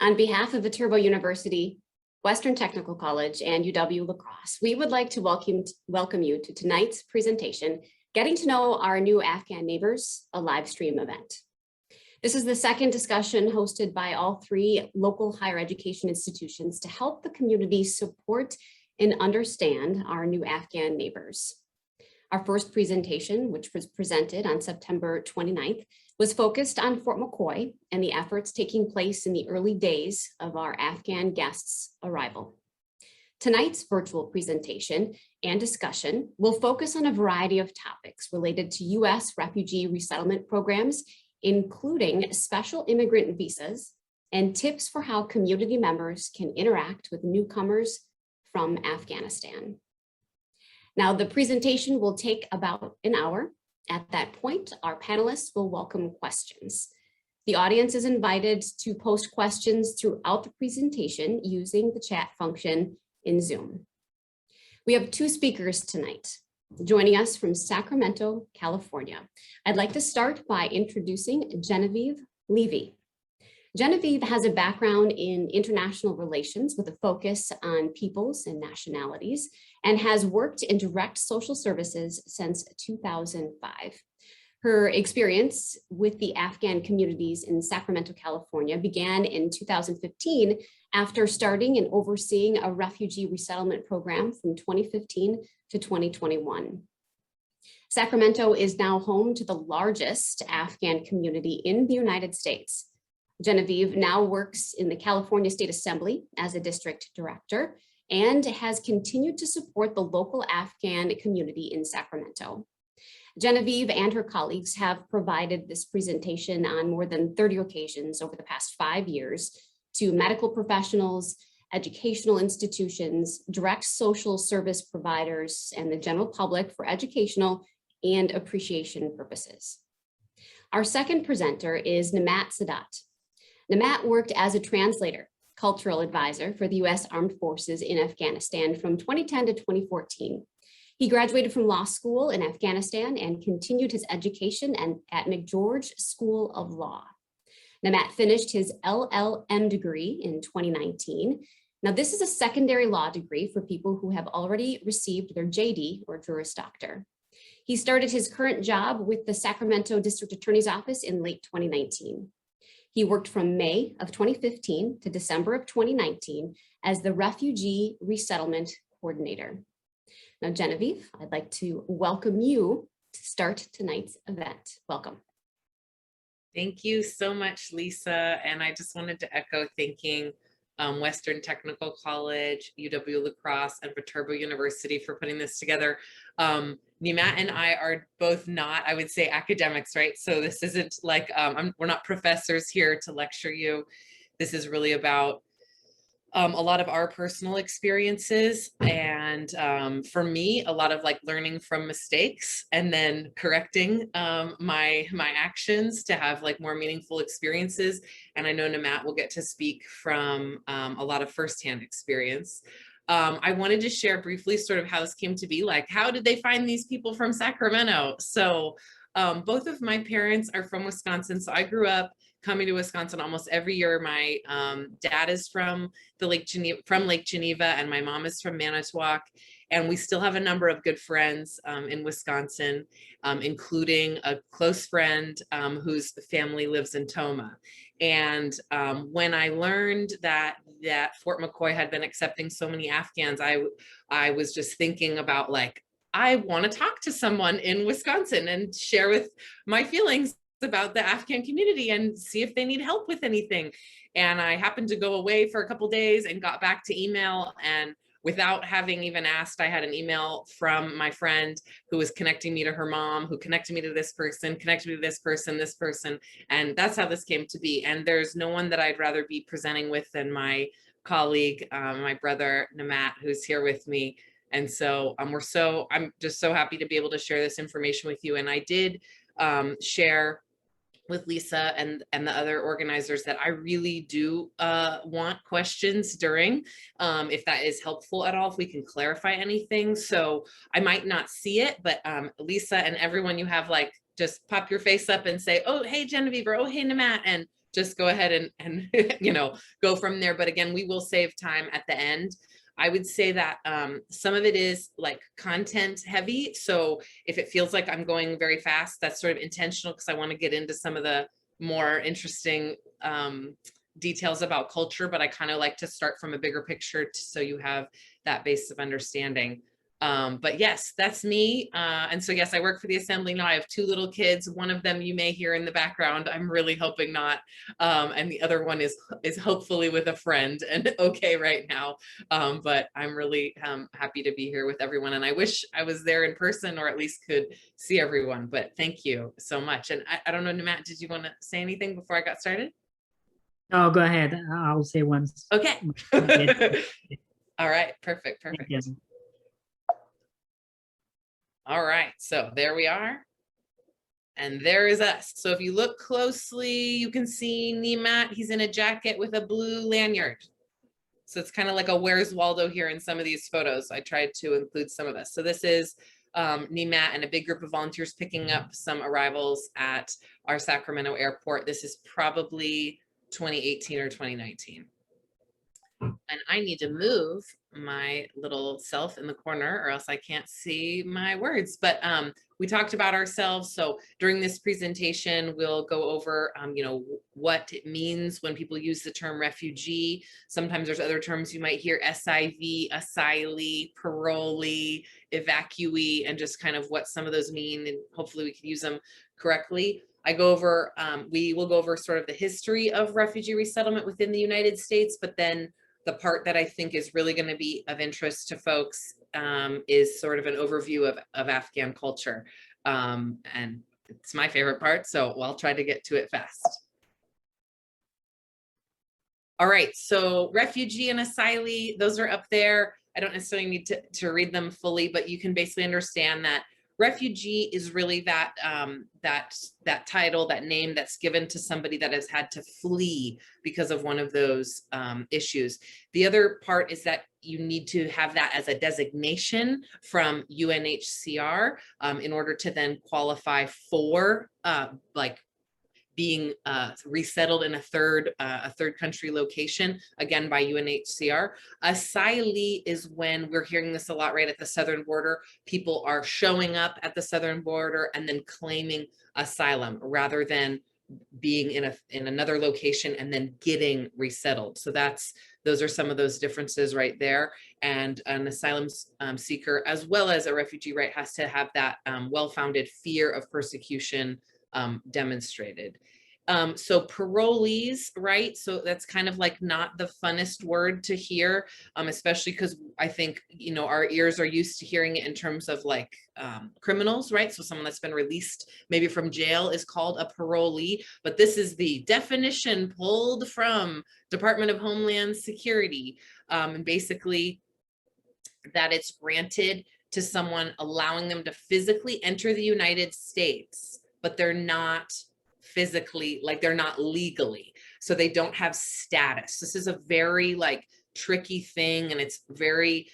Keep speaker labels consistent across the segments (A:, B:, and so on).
A: On behalf of Viterbo University, Western Technical College, and UW-La Crosse, we would like to welcome you to tonight's presentation, Getting to Know Our New Afghan Neighbors, a live stream event. This is the second discussion hosted by all three local higher education institutions to help the community support and understand our new Afghan neighbors. Our first presentation, which was presented on September 29th, was focused on Fort Mccoy and the efforts taking place in the early days of our Afghan guests' arrival. Tonight's virtual presentation and discussion will focus on a variety of topics related to U.S. refugee resettlement programs, including special immigrant visas and tips for how community members can interact with newcomers from Afghanistan. Now, the presentation will take about an hour. At that point, our panelists will welcome questions. The audience is invited to post questions throughout the presentation using the chat function in Zoom. We have two speakers tonight joining us from Sacramento, California. I'd like to start by introducing Genevieve Levy. Genevieve has a background in international relations with a focus on peoples and nationalities and has worked in direct social services since 2005. Her experience with the Afghan communities in Sacramento, California began in 2015 after starting and overseeing a refugee resettlement program from 2015 to 2021. Sacramento is now home to the largest Afghan community in the United States. Genevieve now works in the California State Assembly as a district director and has continued to support the local Afghan community in Sacramento. Genevieve and her colleagues have provided this presentation on more than 30 occasions over the past 5 years to medical professionals, educational institutions, direct social service providers, and the general public for educational and appreciation purposes. Our second presenter is Namat Sadat. Namat worked as a translator, cultural advisor for the U.S. Armed Forces in Afghanistan from 2010 to 2014. He graduated from law school in Afghanistan and continued his education at McGeorge School of Law. Namat finished his LLM degree in 2019. Now, this is a secondary law degree for people who have already received their JD or Juris Doctor. He started his current job with the Sacramento District Attorney's Office in late 2019. He worked from May of 2015 to December of 2019 as the Refugee Resettlement Coordinator. Now, Genevieve, I'd like to welcome you to start tonight's event. Welcome.
B: Thank you so much, Lisa. And I just wanted to echo thanking Western Technical College, UW-La Crosse, and Viterbo University for putting this together. Namat and I are both not, I would say, academics, right? So this isn't like, we're not professors here to lecture you. This is really about a lot of our personal experiences. And for me, a lot of like learning from mistakes and then correcting my actions to have like more meaningful experiences. And I know Namat will get to speak from a lot of firsthand experience. I wanted to share briefly sort of how this came to be. Like, how did they find these people from Sacramento? So both of my parents are from Wisconsin. So I grew up coming to Wisconsin almost every year. My dad is from Lake Geneva, and my mom is from Manitowoc. And we still have a number of good friends in Wisconsin, including a close friend whose family lives in Tomah. And when I learned that Fort Mccoy had been accepting so many Afghans, I was just thinking about like, I want to talk to someone in Wisconsin and share with my feelings about the Afghan community and see if they need help with anything. And I happened to go away for a couple of days and got back to email, and without having even asked, I had an email from my friend who was connecting me to her mom, who connected me to this person, connected me to this person. And that's how this came to be. And there's no one that I'd rather be presenting with than my colleague, my brother, Namat, who's here with me. And so I'm just so happy to be able to share this information with you. And I did share with Lisa and the other organizers that I really do want questions during, if that is helpful at all, if we can clarify anything. So I might not see it, but Lisa and everyone, you have like, just pop your face up and say, oh, hey, Genevieve, or oh, hey, Namat, and just go ahead and you know, go from there. But again, we will save time at the end. I would say that some of it is like content heavy. So if it feels like I'm going very fast, that's sort of intentional because I want to get into some of the more interesting details about culture, but I kind of like to start from a bigger picture so you have that base of understanding. But yes, that's me. And so yes, I work for the Assembly now. I have 2 little kids. One of them you may hear in the background. I'm really hoping not. And the other one is hopefully with a friend and okay right now. But I'm really happy to be here with everyone. And I wish I was there in person or at least could see everyone. But thank you so much. And I don't know, Matt, did you want to say anything before I got started?
C: Oh, go ahead. I'll say once.
B: Okay. All right. Perfect.
C: Thank
B: Perfect.
C: you.
B: All right, so there we are. And there is us. So if you look closely, you can see Nemat. He's in a jacket with a blue lanyard. So it's kind of like a Where's Waldo here in some of these photos. I tried to include some of us. So this is Nemat and a big group of volunteers picking up some arrivals at our Sacramento airport. This is probably 2018 or 2019. And I need to move my little self in the corner or else I can't see my words. But we talked about ourselves. So during this presentation, we'll go over, you know, what it means when people use the term refugee. Sometimes there's other terms you might hear: SIV, asylee, parolee, evacuee, and just kind of what some of those mean. And hopefully we can use them correctly. I go over, we will go over sort of the history of refugee resettlement within the United States, but then the part that I think is really going to be of interest to folks is sort of an overview of Afghan culture. And it's my favorite part, so I'll try to get to it fast. All right, so refugee and asylee, those are up there. I don't necessarily need to read them fully, but you can basically understand that refugee is really that that title, that name that's given to somebody that has had to flee because of one of those issues. The other part is that you need to have that as a designation from UNHCR in order to then qualify for like being resettled in a third country location, again by UNHCR. Asylee is when we're hearing this a lot right at the southern border. People are showing up at the southern border and then claiming asylum rather than being in another location and then getting resettled. So those are some of those differences right there. And an asylum seeker, as well as a refugee, right, has to have that well-founded fear of persecution demonstrated. So parolees, right? So that's kind of like not the funnest word to hear, especially because I think, you know, our ears are used to hearing it in terms of like criminals, right? So someone that's been released maybe from jail is called a parolee, but this is the definition pulled from Department of Homeland Security. And basically that it's granted to someone, allowing them to physically enter the United States, but they're not physically, like they're not legally, so they don't have status. This is a very like tricky thing, and it's very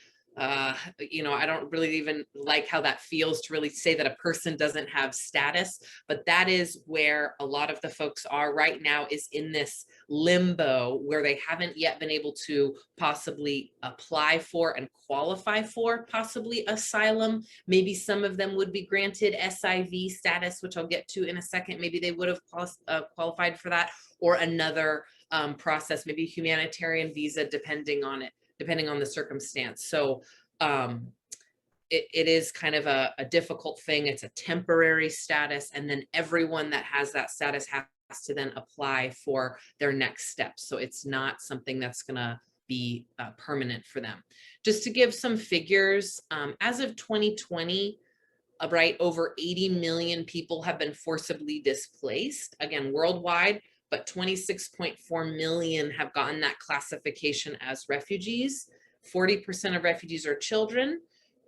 B: you know, I don't really even like how that feels to really say that a person doesn't have status, but that is where a lot of the folks are right now, is in this limbo where they haven't yet been able to possibly apply for and qualify for possibly asylum. Maybe some of them would be granted SIV status, which I'll get to in a second. Maybe they would have qualified for that, or another process, maybe humanitarian visa, depending on the circumstance. So it is kind of a difficult thing. It's a temporary status, and then everyone that has that status has to then apply for their next steps. So it's not something that's gonna be permanent for them. Just to give some figures, as of 2020, right, over 80 million people have been forcibly displaced, again, worldwide, but 26.4 million have gotten that classification as refugees. 40% of refugees are children.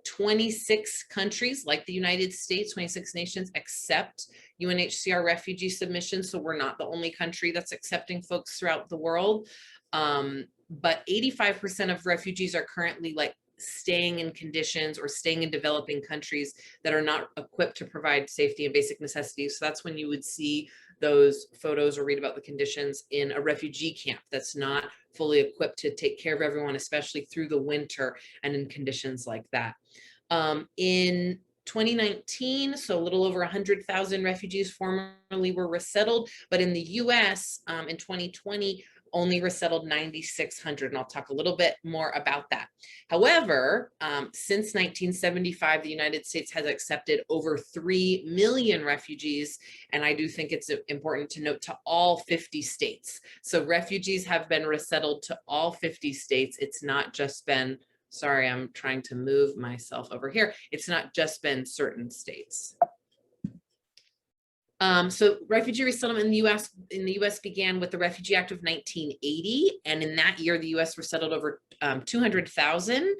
B: 26 countries, like the United States, 26 nations accept UNHCR refugee submissions. So we're not the only country that's accepting folks throughout the world. But 85% of refugees are currently like staying in conditions or staying in developing countries that are not equipped to provide safety and basic necessities. So that's when you would see those photos or read about the conditions in a refugee camp that's not fully equipped to take care of everyone, especially through the winter and in conditions like that. In 2019, so a little over 100,000 refugees formerly were resettled, but in the US in 2020, only resettled 9,600, and I'll talk a little bit more about that. However, since 1975, the United States has accepted over 3 million refugees, and I do think it's important to note to all 50 states. So refugees have been resettled to all 50 states. It's not just been, sorry, I'm trying to move myself over here. It's not just been certain states. So refugee resettlement in the US began with the Refugee Act of 1980. And in that year, the US resettled over 200,000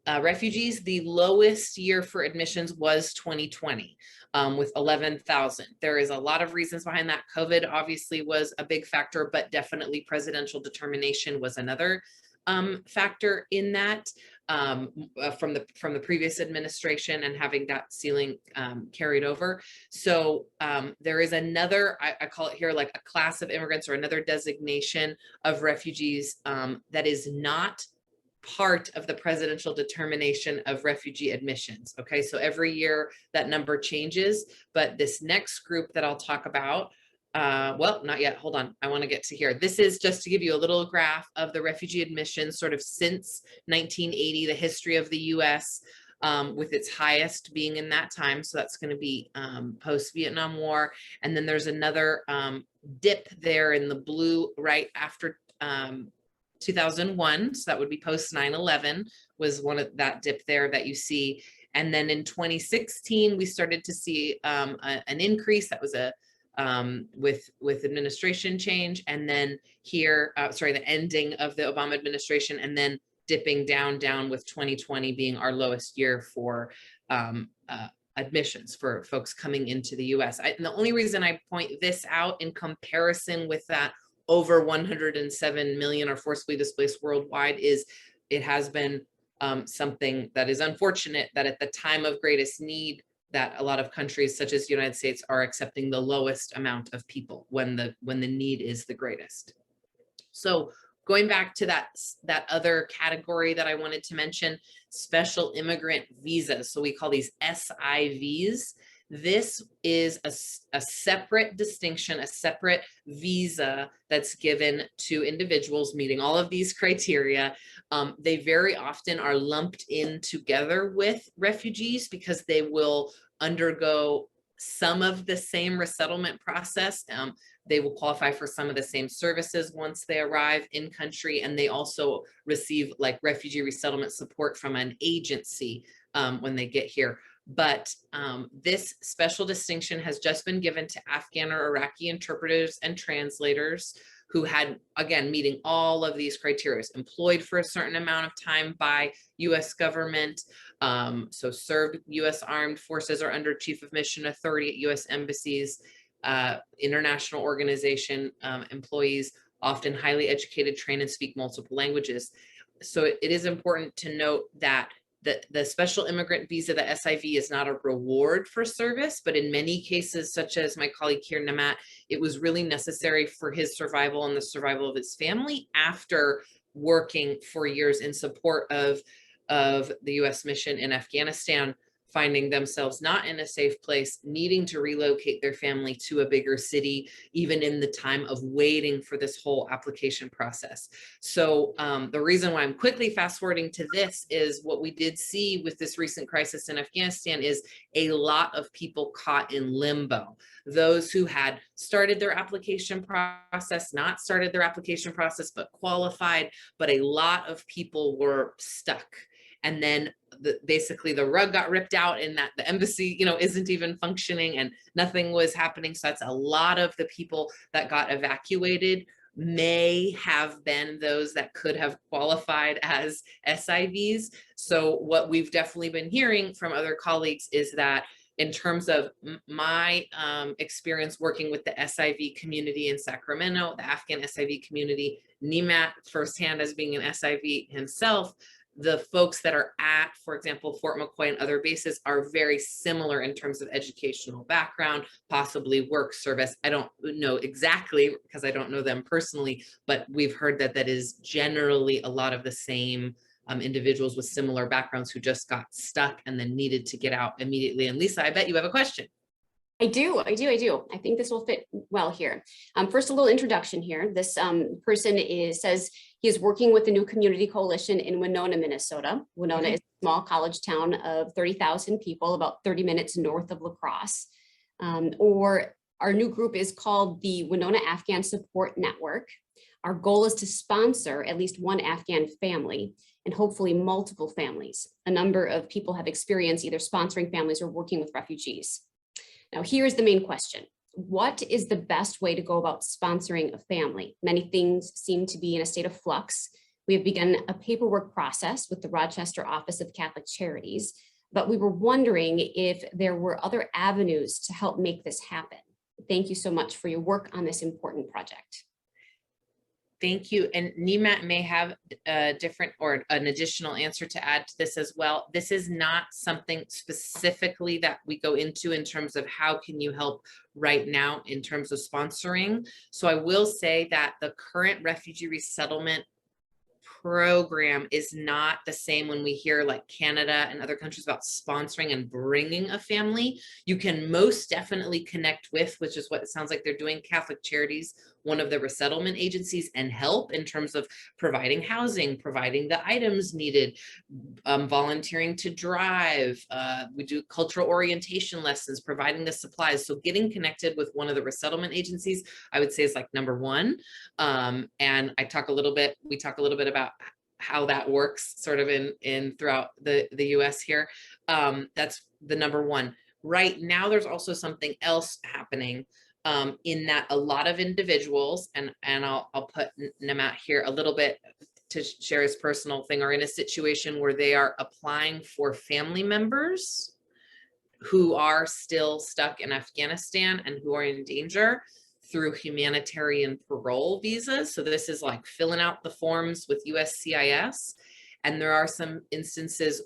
B: refugees. The lowest year for admissions was 2020 with 11,000. There is a lot of reasons behind that. COVID obviously was a big factor, but definitely presidential determination was another factor in that. From the previous administration and having that ceiling carried over. So there is another, I call it here like a class of immigrants or another designation of refugees that is not part of the presidential determination of refugee admissions. Okay, so every year that number changes, but this next group that I'll talk about, well, not yet. Hold on. I want to get to here. This is just to give you a little graph of the refugee admissions sort of since 1980, the history of the US, with its highest being in that time. So that's going to be post-Vietnam War. And then there's another dip there in the blue right after 2001. So that would be post 9/11 was one of that dip there that you see. And then in 2016, we started to see an increase. That was a with administration change, and then here, the ending of the Obama administration, and then dipping down with 2020 being our lowest year for admissions for folks coming into the US. And the only reason I point this out in comparison with that over 107 million are forcibly displaced worldwide is it has been something that is unfortunate that at the time of greatest need, that a lot of countries such as the United States are accepting the lowest amount of people when the need is the greatest. So going back to that other category that I wanted to mention, special immigrant visas. So we call these SIVs. This is a separate distinction, a separate visa that's given to individuals meeting all of these criteria. They very often are lumped in together with refugees because they will undergo some of the same resettlement process. They will qualify for some of the same services once they arrive in country, and they also receive like refugee resettlement support from an agency when they get here. But this special distinction has just been given to Afghan or Iraqi interpreters and translators who had, again, meeting all of these criteria, employed for a certain amount of time by US government, so served US armed forces or under chief of mission authority at US embassies, international organization employees, often highly educated, trained and speak multiple languages. So it is important to note that the special immigrant visa, the SIV, is not a reward for service, but in many cases, such as my colleague here, Namat, it was really necessary for his survival and the survival of his family after working for years in support of the US mission in Afghanistan, finding themselves not in a safe place, needing to relocate their family to a bigger city, even in the time of waiting for this whole application process. So the reason why I'm quickly fast forwarding to this is what we did see with this recent crisis in Afghanistan is a lot of people caught in limbo. Those who had started their application process, not started their application process, but qualified, but a lot of people were stuck. And then basically the rug got ripped out and that the embassy, isn't even functioning and nothing was happening. So that's a lot of the people that got evacuated may have been those that could have qualified as SIVs. So what we've definitely been hearing from other colleagues is that in terms of my experience working with the SIV community in Sacramento, the Afghan SIV community, Namat firsthand as being an SIV himself, the folks that are at, for example, Fort McCoy and other bases are very similar in terms of educational background, possibly work service. I don't know exactly because I don't know them personally, but we've heard that that is generally a lot of the same individuals with similar backgrounds who just got stuck and then needed to get out immediately. And Lisa, I bet you have a question.
A: I do. I think this will fit well here. First, a little introduction here. This person says he is working with the New Community Coalition in Winona, Minnesota. Winona is a small college town of 30,000 people, about 30 minutes north of La Crosse. Or our new group is called the Winona Afghan Support Network. Our goal is to sponsor at least one Afghan family and hopefully multiple families. A number of people have experienced either sponsoring families or working with refugees. Now, here's the main question. What is the best way to go about sponsoring a family? Many things seem to be in a state of flux. We have begun a paperwork process with the Rochester Office of Catholic Charities, but we were wondering if there were other avenues to help make this happen. Thank you so much for your work on this important project.
B: Thank you. And Nimat may have a different or an additional answer to add to this as well. This is not something specifically that we go into in terms of how can you help right now in terms of sponsoring. So I will say that the current refugee resettlement program is not the same when we hear like Canada and other countries about sponsoring and bringing a family. You can most definitely connect with, which is what it sounds like they're doing, Catholic Charities, one of the resettlement agencies, and help in terms of providing housing, providing the items needed, volunteering to drive. We do cultural orientation lessons, providing the supplies. So getting connected with one of the resettlement agencies, I would say is like number one. And we talk a little bit about how that works sort of in throughout the US here. That's the number one. Right now, there's also something else happening in that a lot of individuals, and I'll put Namat here a little bit to share his personal thing, are in a situation where they are applying for family members who are still stuck in Afghanistan and who are in danger through humanitarian parole visas. So this is like filling out the forms with USCIS. And there are some instances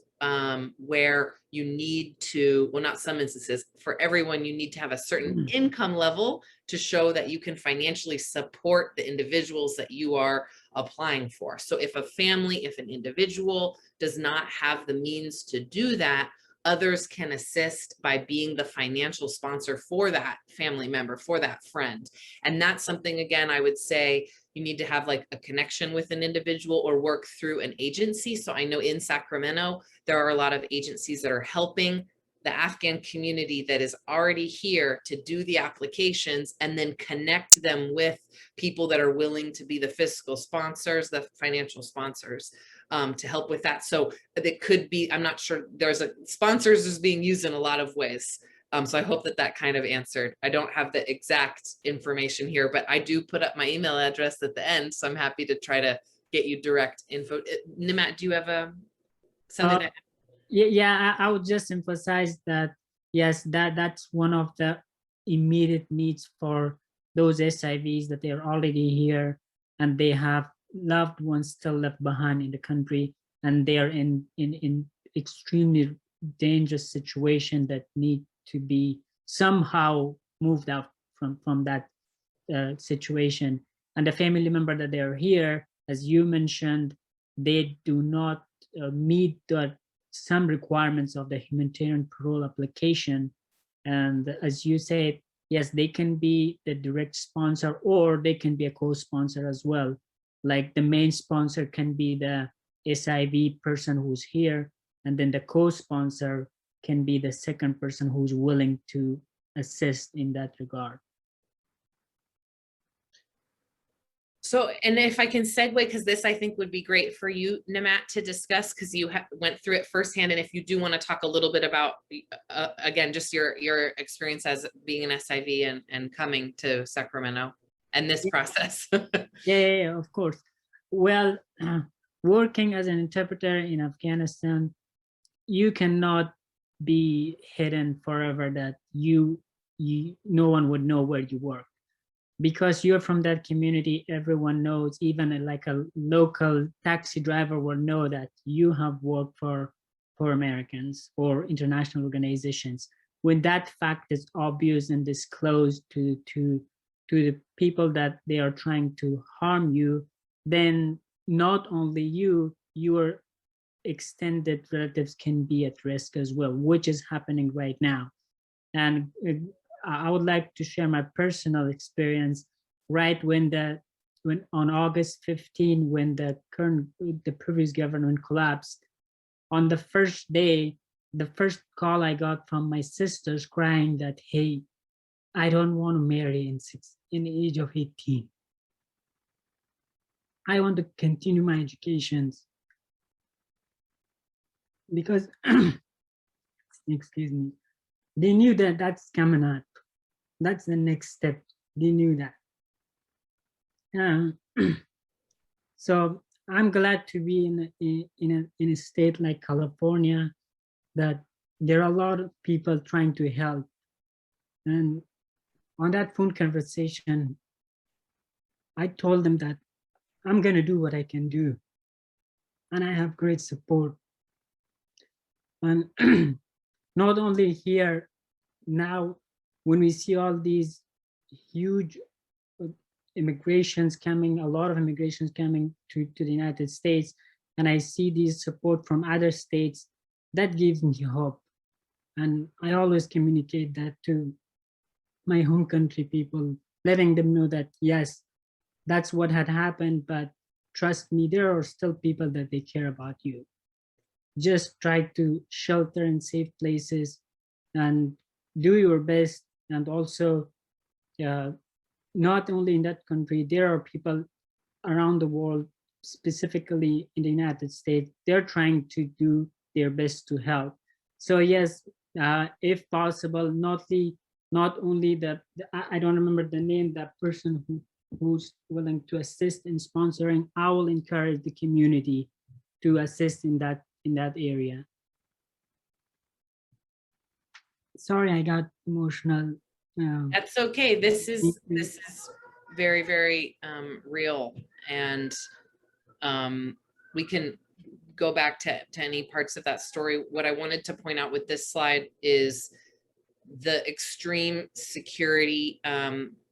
B: where you need to, well, not some instances, for everyone, you need to have a certain income level to show that you can financially support the individuals that you are applying for. So if a family, if an individual does not have the means to do that, others can assist by being the financial sponsor for that family member, for that friend. And that's something, again, I would say you need to have like a connection with an individual or work through an agency. So I know in Sacramento, there are a lot of agencies that are helping the Afghan community that is already here to do the applications and then connect them with people that are willing to be the fiscal sponsors, the financial sponsors, to help with that. So it could be, I'm not sure, sponsors is being used in a lot of ways. So I hope that kind of answered. I don't have the exact information here, but I do put up my email address at the end. So I'm happy to try to get you direct info. Nimat, do you have something to
C: Yeah, I would just emphasize that, yes, that's one of the immediate needs for those SIVs, that they're already here and they have loved ones still left behind in the country, and they are in extremely dangerous situation that need to be somehow moved out from that situation. And the family member that they are here, as you mentioned, they do not meet some requirements of the humanitarian parole application. And as you said, yes, they can be the direct sponsor or they can be a co-sponsor as well. Like the main sponsor can be the SIV person who's here, and then the co-sponsor can be the second person who's willing to assist in that regard.
B: So, and if I can segue, because this I think would be great for you, Namat, to discuss, because you went through it firsthand. And if you do want to talk a little bit about, again, just your experience as being an SIV and coming to Sacramento and this process.
C: Yeah, of course. Well, working as an interpreter in Afghanistan, you cannot be hidden forever that no one would know where you work. because you're from that community, everyone knows, even like a local taxi driver will know that you have worked for Americans or international organizations. When that fact is obvious and disclosed to the people that they are trying to harm you, then not only you, your extended relatives can be at risk as well, which is happening right now. And I would like to share my personal experience. Right when on August 15, when the previous government collapsed, on the first day, the first call I got from my sisters crying that, hey, I don't want to marry in the age of 18. I want to continue my educations because, excuse me, they knew that that's coming up. That's the next step. They knew that. So I'm glad to be in a state like California, that there are a lot of people trying to help. And on that phone conversation, I told them that I'm going to do what I can do. And I have great support. And not only here, now, when we see all these huge immigrations coming, a lot of immigrations coming to the United States, and I see these support from other states, that gives me hope. And I always communicate that to my home country people, letting them know that, yes, that's what had happened, but trust me, there are still people that they care about you. Just try to shelter in safe places and do your best. And also, not only in that country, there are people around the world, specifically in the United States, they're trying to do their best to help. So yes, if possible, not only I don't remember the name, that person who's willing to assist in sponsoring, I will encourage the community to assist in that area. Sorry, I got emotional.
B: That's okay. This is very, very real, and we can go back to any parts of that story. What I wanted to point out with this slide is the extreme security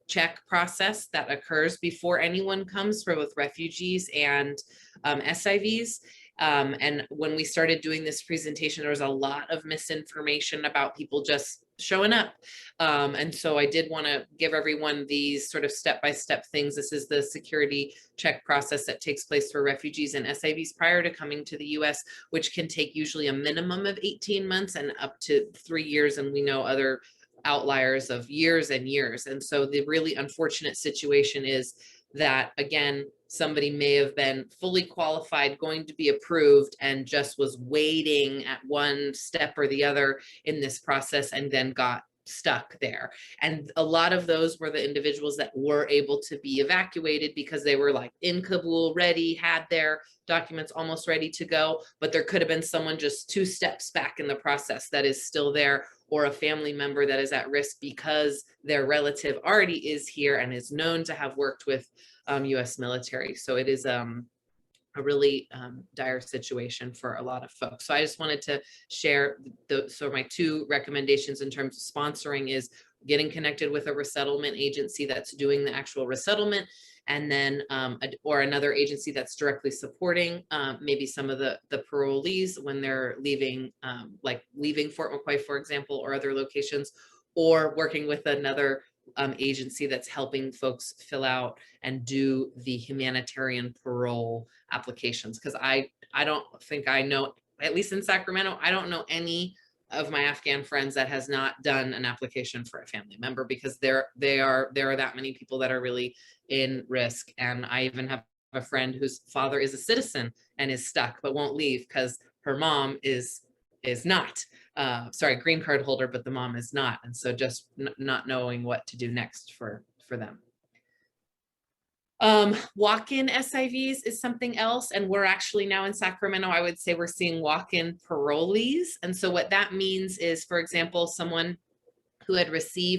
B: check process that occurs before anyone comes with refugees and SIVs. And when we started doing this presentation, there was a lot of misinformation about people just showing up. And so I did want to give everyone these sort of step-by-step things. This is the security check process that takes place for refugees and SIVs prior to coming to the US, which can take usually a minimum of 18 months and up to 3 years. And we know other outliers of years and years. And so the really unfortunate situation is that, again, somebody may have been fully qualified, going to be approved, and just was waiting at one step or the other in this process and then got stuck there. And a lot of those were the individuals that were able to be evacuated because they were like in Kabul, ready, had their documents almost ready to go, but there could have been someone just 2 steps back in the process that is still there, or a family member that is at risk because their relative already is here and is known to have worked with US military. So it is a really dire situation for a lot of folks. So I just wanted to share so my 2 recommendations in terms of sponsoring is getting connected with a resettlement agency that's doing the actual resettlement, and then or another agency that's directly supporting maybe some of the parolees when they're leaving, like leaving Fort Mccoy, for example, or other locations, or working with another agency that's helping folks fill out and do the humanitarian parole applications. Because I don't think I know, at least in Sacramento, I don't know any of my Afghan friends that has not done an application for a family member, because there are that many people that are really in risk. And I even have a friend whose father is a citizen and is stuck but won't leave because her mom is not green card holder, but the mom is not. And so just not knowing what to do next for them. Walk-in SIVs is something else. And we're actually now in Sacramento, I would say we're seeing walk-in parolees. And so what that means is, for example, someone who had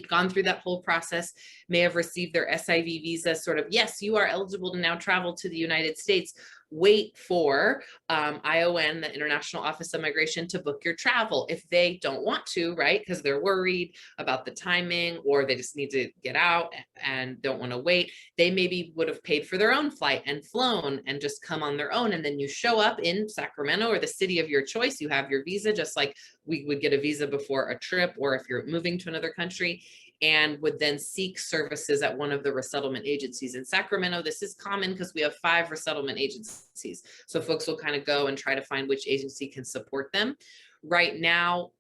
B: gone through that whole process, may have received their SIV visa, sort of, yes, you are eligible to now travel to the United States. Wait for IOM, the International Office of Migration, to book your travel. If they don't want to, right, because they're worried about the timing, or they just need to get out and don't want to wait, they maybe would have paid for their own flight and flown and just come on their own. And then you show up in Sacramento or the city of your choice, you have your visa, just like we would get a visa before a trip, or if you're moving to another country, and would then seek services at one of the resettlement agencies. In Sacramento, this is common because we have 5 resettlement agencies. So folks will kind of go and try to find which agency can support them. Right now,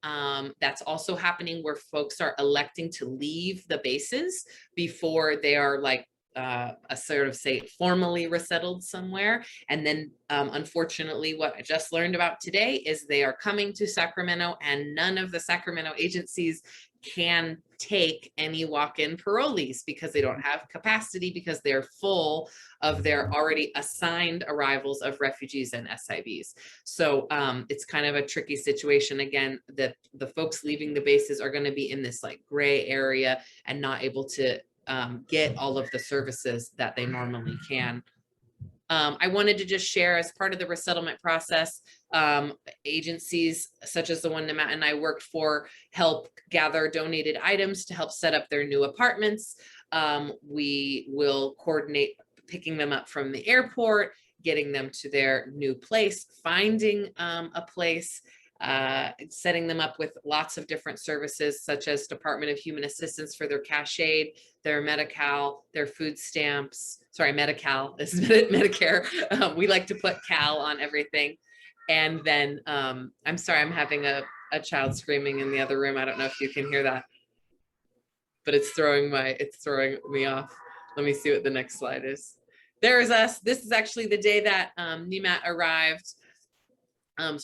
B: that's also happening where folks are electing to leave the bases before they are like a sort of, say, formally resettled somewhere. And then unfortunately, what I just learned about today is they are coming to Sacramento, and none of the Sacramento agencies can take any walk-in parolees because they don't have capacity, because they're full of their already assigned arrivals of refugees and SIVs. So it's kind of a tricky situation. Again, that the folks leaving the bases are going to be in this like gray area and not able to get all of the services that they normally can. I wanted to just share, as part of the resettlement process, agencies such as the one Matt and I worked for help gather donated items to help set up their new apartments. We will coordinate picking them up from the airport, getting them to their new place, finding a place, setting them up with lots of different services, such as Department of Human Assistance for their cash aid, their Medi-Cal, their food stamps. Sorry, Medi-Cal is Medicare. We like to put Cal on everything. And then, I'm sorry, I'm having a child screaming in the other room. I don't know if you can hear that, but it's throwing me off. Let me see what the next slide is. There's us. This is actually the day that Nimat arrived,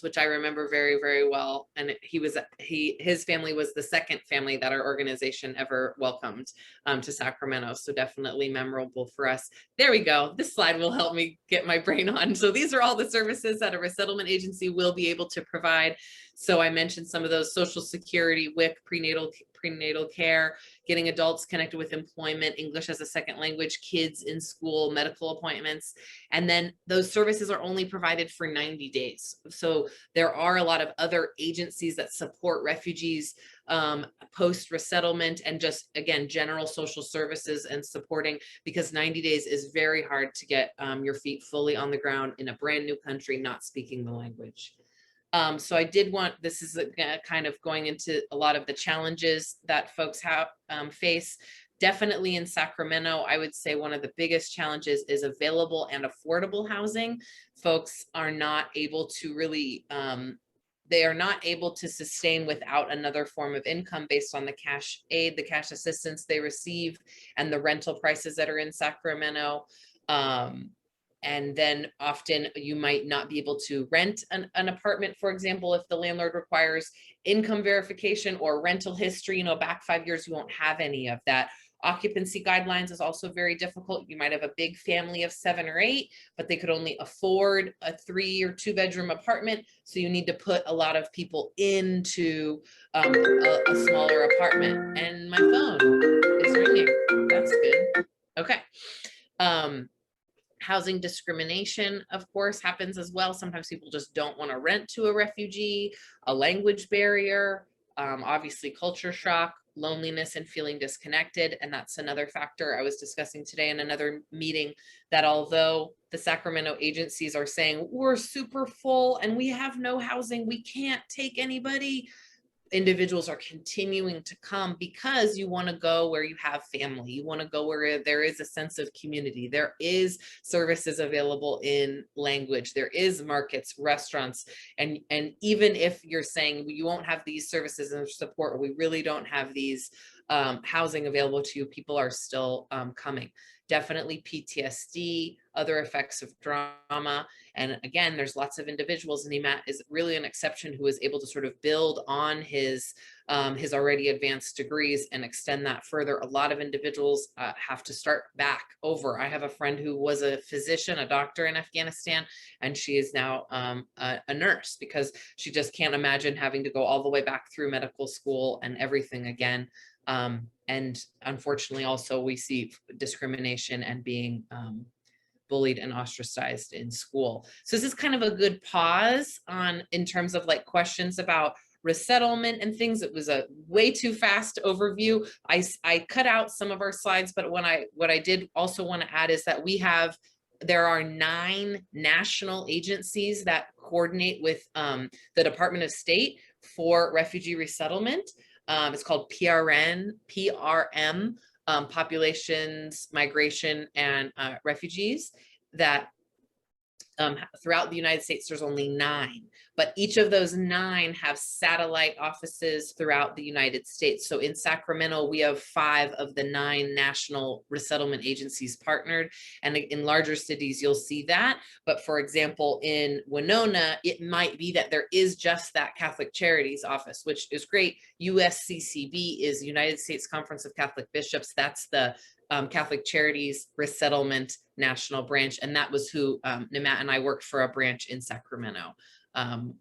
B: which I remember very, very well. And his family was the second family that our organization ever welcomed to Sacramento. So definitely memorable for us. There we go. This slide will help me get my brain on. So these are all the services that a resettlement agency will be able to provide. So I mentioned some of those: Social Security, WIC, prenatal care, getting adults connected with employment, English as a second language, kids in school, medical appointments. And then those services are only provided for 90 days. So there are a lot of other agencies that support refugees post-resettlement, and just, again, general social services and supporting, because 90 days is very hard to get your feet fully on the ground in a brand new country, not speaking the language. So I did want, this is kind of going into a lot of the challenges that folks have face. Definitely in Sacramento, I would say one of the biggest challenges is available and affordable housing. Folks are not able to really, they are not able to sustain without another form of income based on the cash aid, the cash assistance they receive, and the rental prices that are in Sacramento. And then often you might not be able to rent an apartment, for example, if the landlord requires income verification or rental history. Back 5 years, you won't have any of that. Occupancy guidelines is also very difficult. You might have a big family of 7 or 8, but they could only afford a 3 or 2 bedroom apartment. So you need to put a lot of people into a smaller apartment. And my phone is ringing. That's good. Okay. Housing discrimination, of course, happens as well. Sometimes people just don't want to rent to a refugee, a language barrier, obviously culture shock, loneliness, and feeling disconnected. And that's another factor I was discussing today in another meeting, that although the Sacramento agencies are saying we're super full and we have no housing, we can't take anybody, individuals are continuing to come because you want to go where you have family. You want to go where there is a sense of community. There is services available in language. There is markets, restaurants. And even if you're saying you won't have these services and support, or we really don't have these housing available to you, people are still coming. Definitely PTSD, other effects of trauma. And again, there's lots of individuals, and Nimat is really an exception, who is able to sort of build on his already advanced degrees and extend that further. A lot of individuals have to start back over. I have a friend who was a physician, a doctor in Afghanistan, and she is now a nurse, because she just can't imagine having to go all the way back through medical school and everything again. And unfortunately, also we see discrimination and being bullied and ostracized in school. So this is kind of a good pause on in terms of like questions about resettlement and things. It was a way too fast overview. I cut out some of our slides, but what I did also want to add is that there are 9 national agencies that coordinate with the Department of State for refugee resettlement. It's called PRM, populations, migration, and refugees, that throughout the United States, there's only 9, but each of those 9 have satellite offices throughout the United States. So in Sacramento, we have 5 of the 9 national resettlement agencies partnered. And in larger cities, you'll see that. But for example, in Winona, it might be that there is just that Catholic Charities office, which is great. USCCB is United States Conference of Catholic Bishops. That's the Catholic Charities Resettlement National Branch. And that was who Nimat and I worked for a branch in Sacramento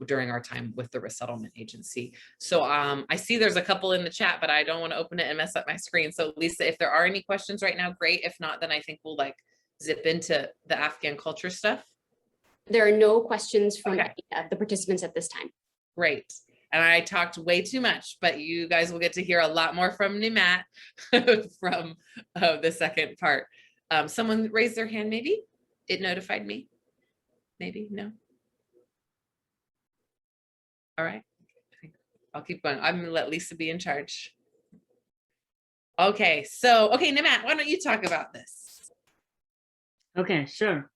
B: during our time with the resettlement agency. So I see there's a couple in the chat, but I don't want to open it and mess up my screen. So Lisa, if there are any questions right now, great. If not, then I think we'll like zip into the Afghan culture stuff.
A: There are no questions from the participants at this time.
B: Great. And I talked way too much, but you guys will get to hear a lot more from Nimat from the second part. Someone raised their hand, maybe? It notified me? Maybe, no? All right, I'll keep going. I'm gonna let Lisa be in charge. Okay, so, Nimat, why don't you talk about this?
C: Okay, sure.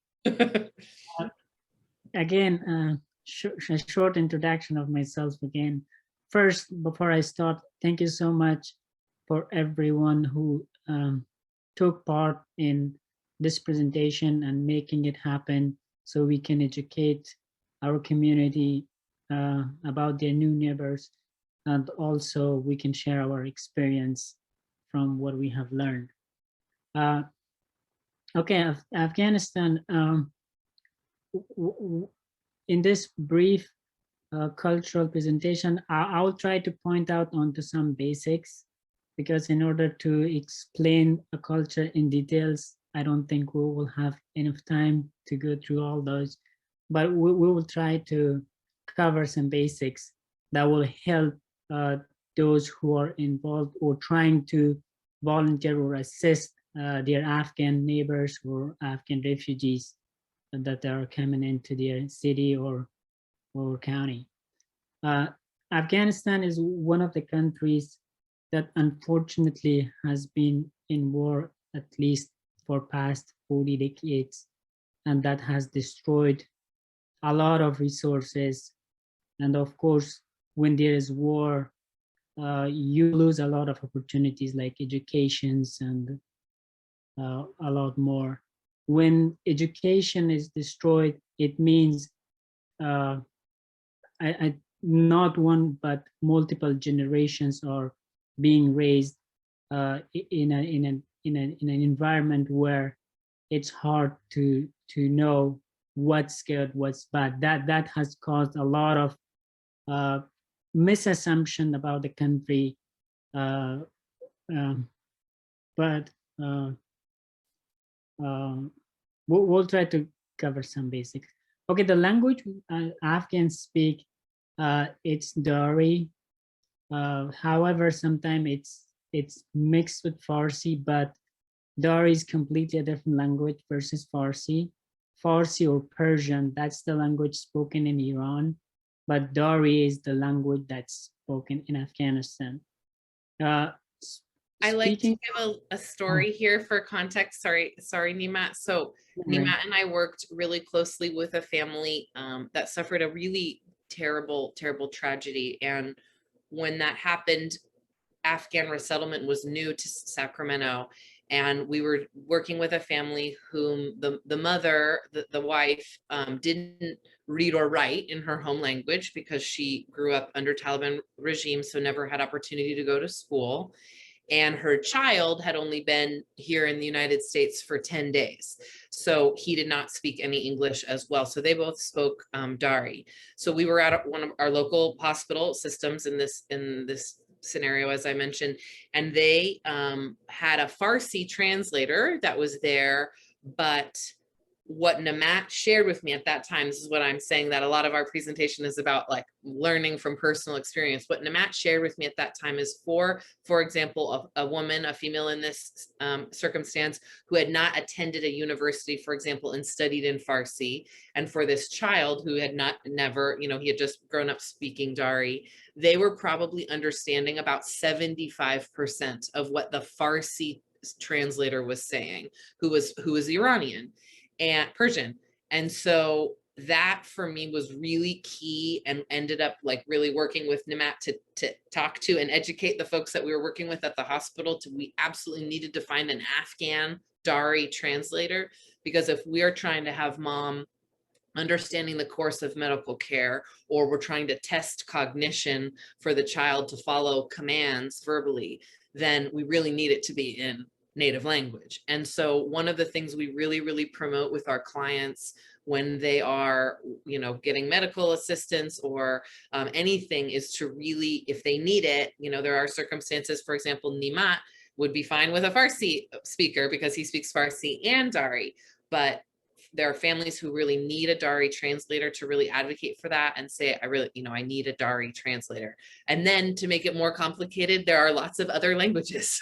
C: Again, a short introduction of myself again. First, before I start, thank you so much for everyone who took part in this presentation and making it happen so we can educate our community about their new neighbors, and also we can share our experience from what we have learned. Okay, Afghanistan, in this brief cultural presentation, I'll try to point out onto some basics, because in order to explain a culture in details, I don't think we will have enough time to go through all those, but we will try to cover some basics that will help those who are involved or trying to volunteer or assist their Afghan neighbors or Afghan refugees that are coming into their city or county. Afghanistan is one of the countries that unfortunately has been in war at least for past 40 decades, and that has destroyed a lot of resources. And of course, when there is war, you lose a lot of opportunities like educations and a lot more. When education is destroyed, it means not one but multiple generations are being raised in an environment where it's hard to know what's good, what's bad. That has caused a lot of misassumption about the country, but we'll try to cover some basics. Okay, the language Afghans speak, it's Dari. However, sometimes it's mixed with Farsi, but Dari is completely a different language versus Farsi. Farsi or Persian, that's the language spoken in Iran, but Dari is the language that's spoken in Afghanistan.
B: I like to give a story here for context. Sorry, Nimat. So Nimat and I worked really closely with a family that suffered a really terrible tragedy. And when that happened, Afghan resettlement was new to Sacramento. And we were working with a family whom the mother, the wife, didn't read or write in her home language because she grew up under Taliban regime, so never had opportunity to go to school. And her child had only been here in the United States for 10 days. So he did not speak any English as well. So they both spoke Dari. So we were at one of our local hospital systems in this scenario, as I mentioned, and they had a Farsi translator that was there, but what Namat shared with me at that time, this is what I'm saying, that a lot of our presentation is about like learning from personal experience. What Namat shared with me at that time is for example, a woman, a female in this circumstance who had not attended a university, for example, and studied in Farsi. And for this child who had never, he had just grown up speaking Dari, they were probably understanding about 75% of what the Farsi translator was saying, who was Iranian and Persian. And so that for me was really key, and ended up like really working with Namat to talk to and educate the folks that we were working with at the hospital we absolutely needed to find an Afghan Dari translator, because if we're trying to have mom understanding the course of medical care, or we're trying to test cognition for the child to follow commands verbally, then we really need it to be in native language. And so one of the things we really, really promote with our clients when they are, getting medical assistance or anything, is to really, if they need it, there are circumstances, for example, Nimat would be fine with a Farsi speaker because he speaks Farsi and Dari, but there are families who really need a Dari translator to really advocate for that and say, I need a Dari translator. And then to make it more complicated, there are lots of other languages.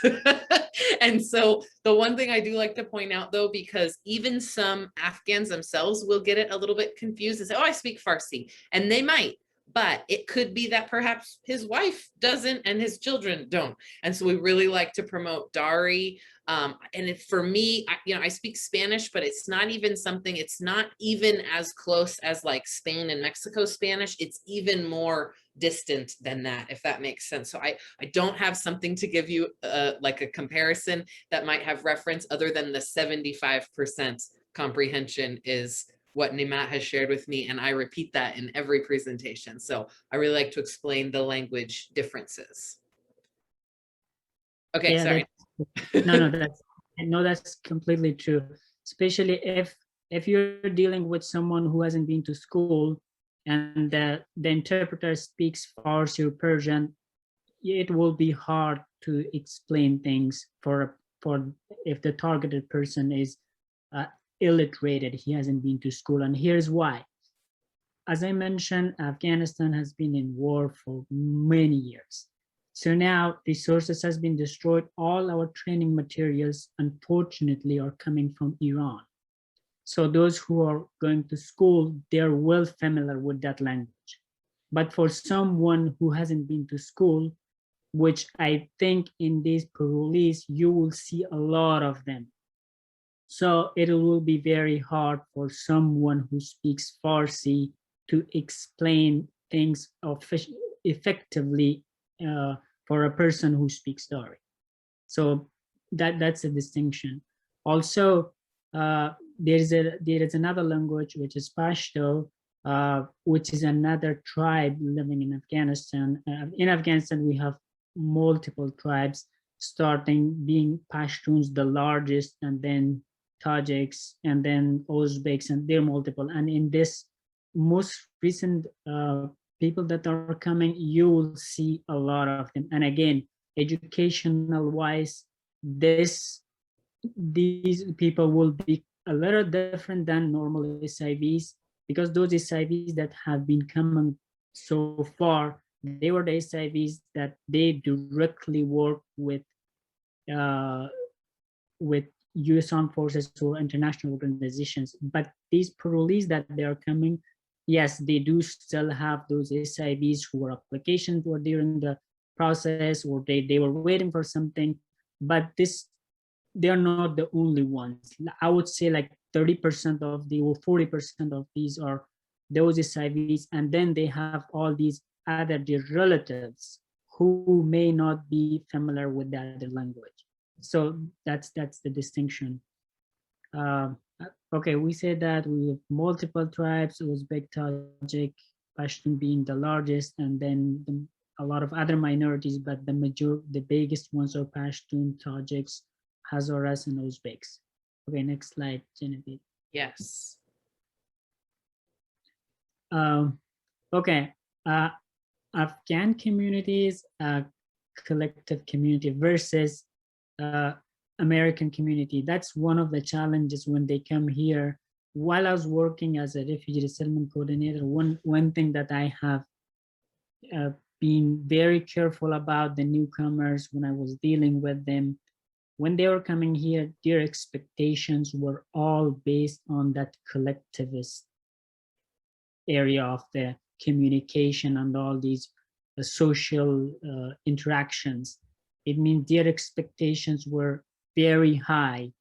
B: And so the one thing I do like to point out though, because even some Afghans themselves will get it a little bit confused and say, oh, I speak Farsi, and they might, but it could be that perhaps his wife doesn't and his children don't. And so we really like to promote Dari. And for me, I speak Spanish, but it's not even as close as like Spain and Mexico Spanish. It's even more distant than that, if that makes sense. So I don't have something to give you like a comparison that might have reference other than the 75% comprehension is what Nimat has shared with me. And I repeat that in every presentation. So I really like to explain the language differences. Okay,
C: Yeah,
B: sorry.
C: that's completely true. Especially if you're dealing with someone who hasn't been to school and the interpreter speaks Farsi or Persian, it will be hard to explain things for if the targeted person is illiterated, he hasn't been to school. And here's why. As I mentioned, Afghanistan has been in war for many years. So now resources has been destroyed. All our training materials, unfortunately, are coming from Iran. So those who are going to school, they're well familiar with that language. But for someone who hasn't been to school, which I think in these parolees, you will see a lot of them. So it will be very hard for someone who speaks Farsi to explain things effectively for a person who speaks Dari. So that's a distinction. Also, there is another language, which is Pashto, which is another tribe living in Afghanistan. In Afghanistan, we have multiple tribes, starting being Pashtuns, the largest, and then Tajiks, and then Uzbeks, and they're multiple. And in this most recent people that are coming, you will see a lot of them. And again, educational wise, these people will be a little different than normal SIVs, because those SIVs that have been coming so far, they were the SIVs that they directly work with US Armed Forces or international organizations. But these parolees that they are coming, yes, they do still have those SIVs who were applications or during the process, or they were waiting for something, but they're not the only ones. I would say like 30% of the, or 40% of these are those SIVs, and then they have all these other dear relatives who may not be familiar with the other language. So that's the distinction. Okay, we said that we have multiple tribes, Uzbek, Tajik, Pashtun being the largest, and then a lot of other minorities, but the biggest ones are Pashtun, Tajiks, Hazaras, and Uzbeks. Okay, next slide, Genevieve.
B: Yes.
C: Okay, Afghan communities collective community versus American community. That's one of the challenges when they come here. While I was working as a refugee resettlement coordinator, one thing that I have been very careful about the newcomers when I was dealing with them, when they were coming here, their expectations were all based on that collectivist area of the communication and all these social interactions. It means their expectations were very high,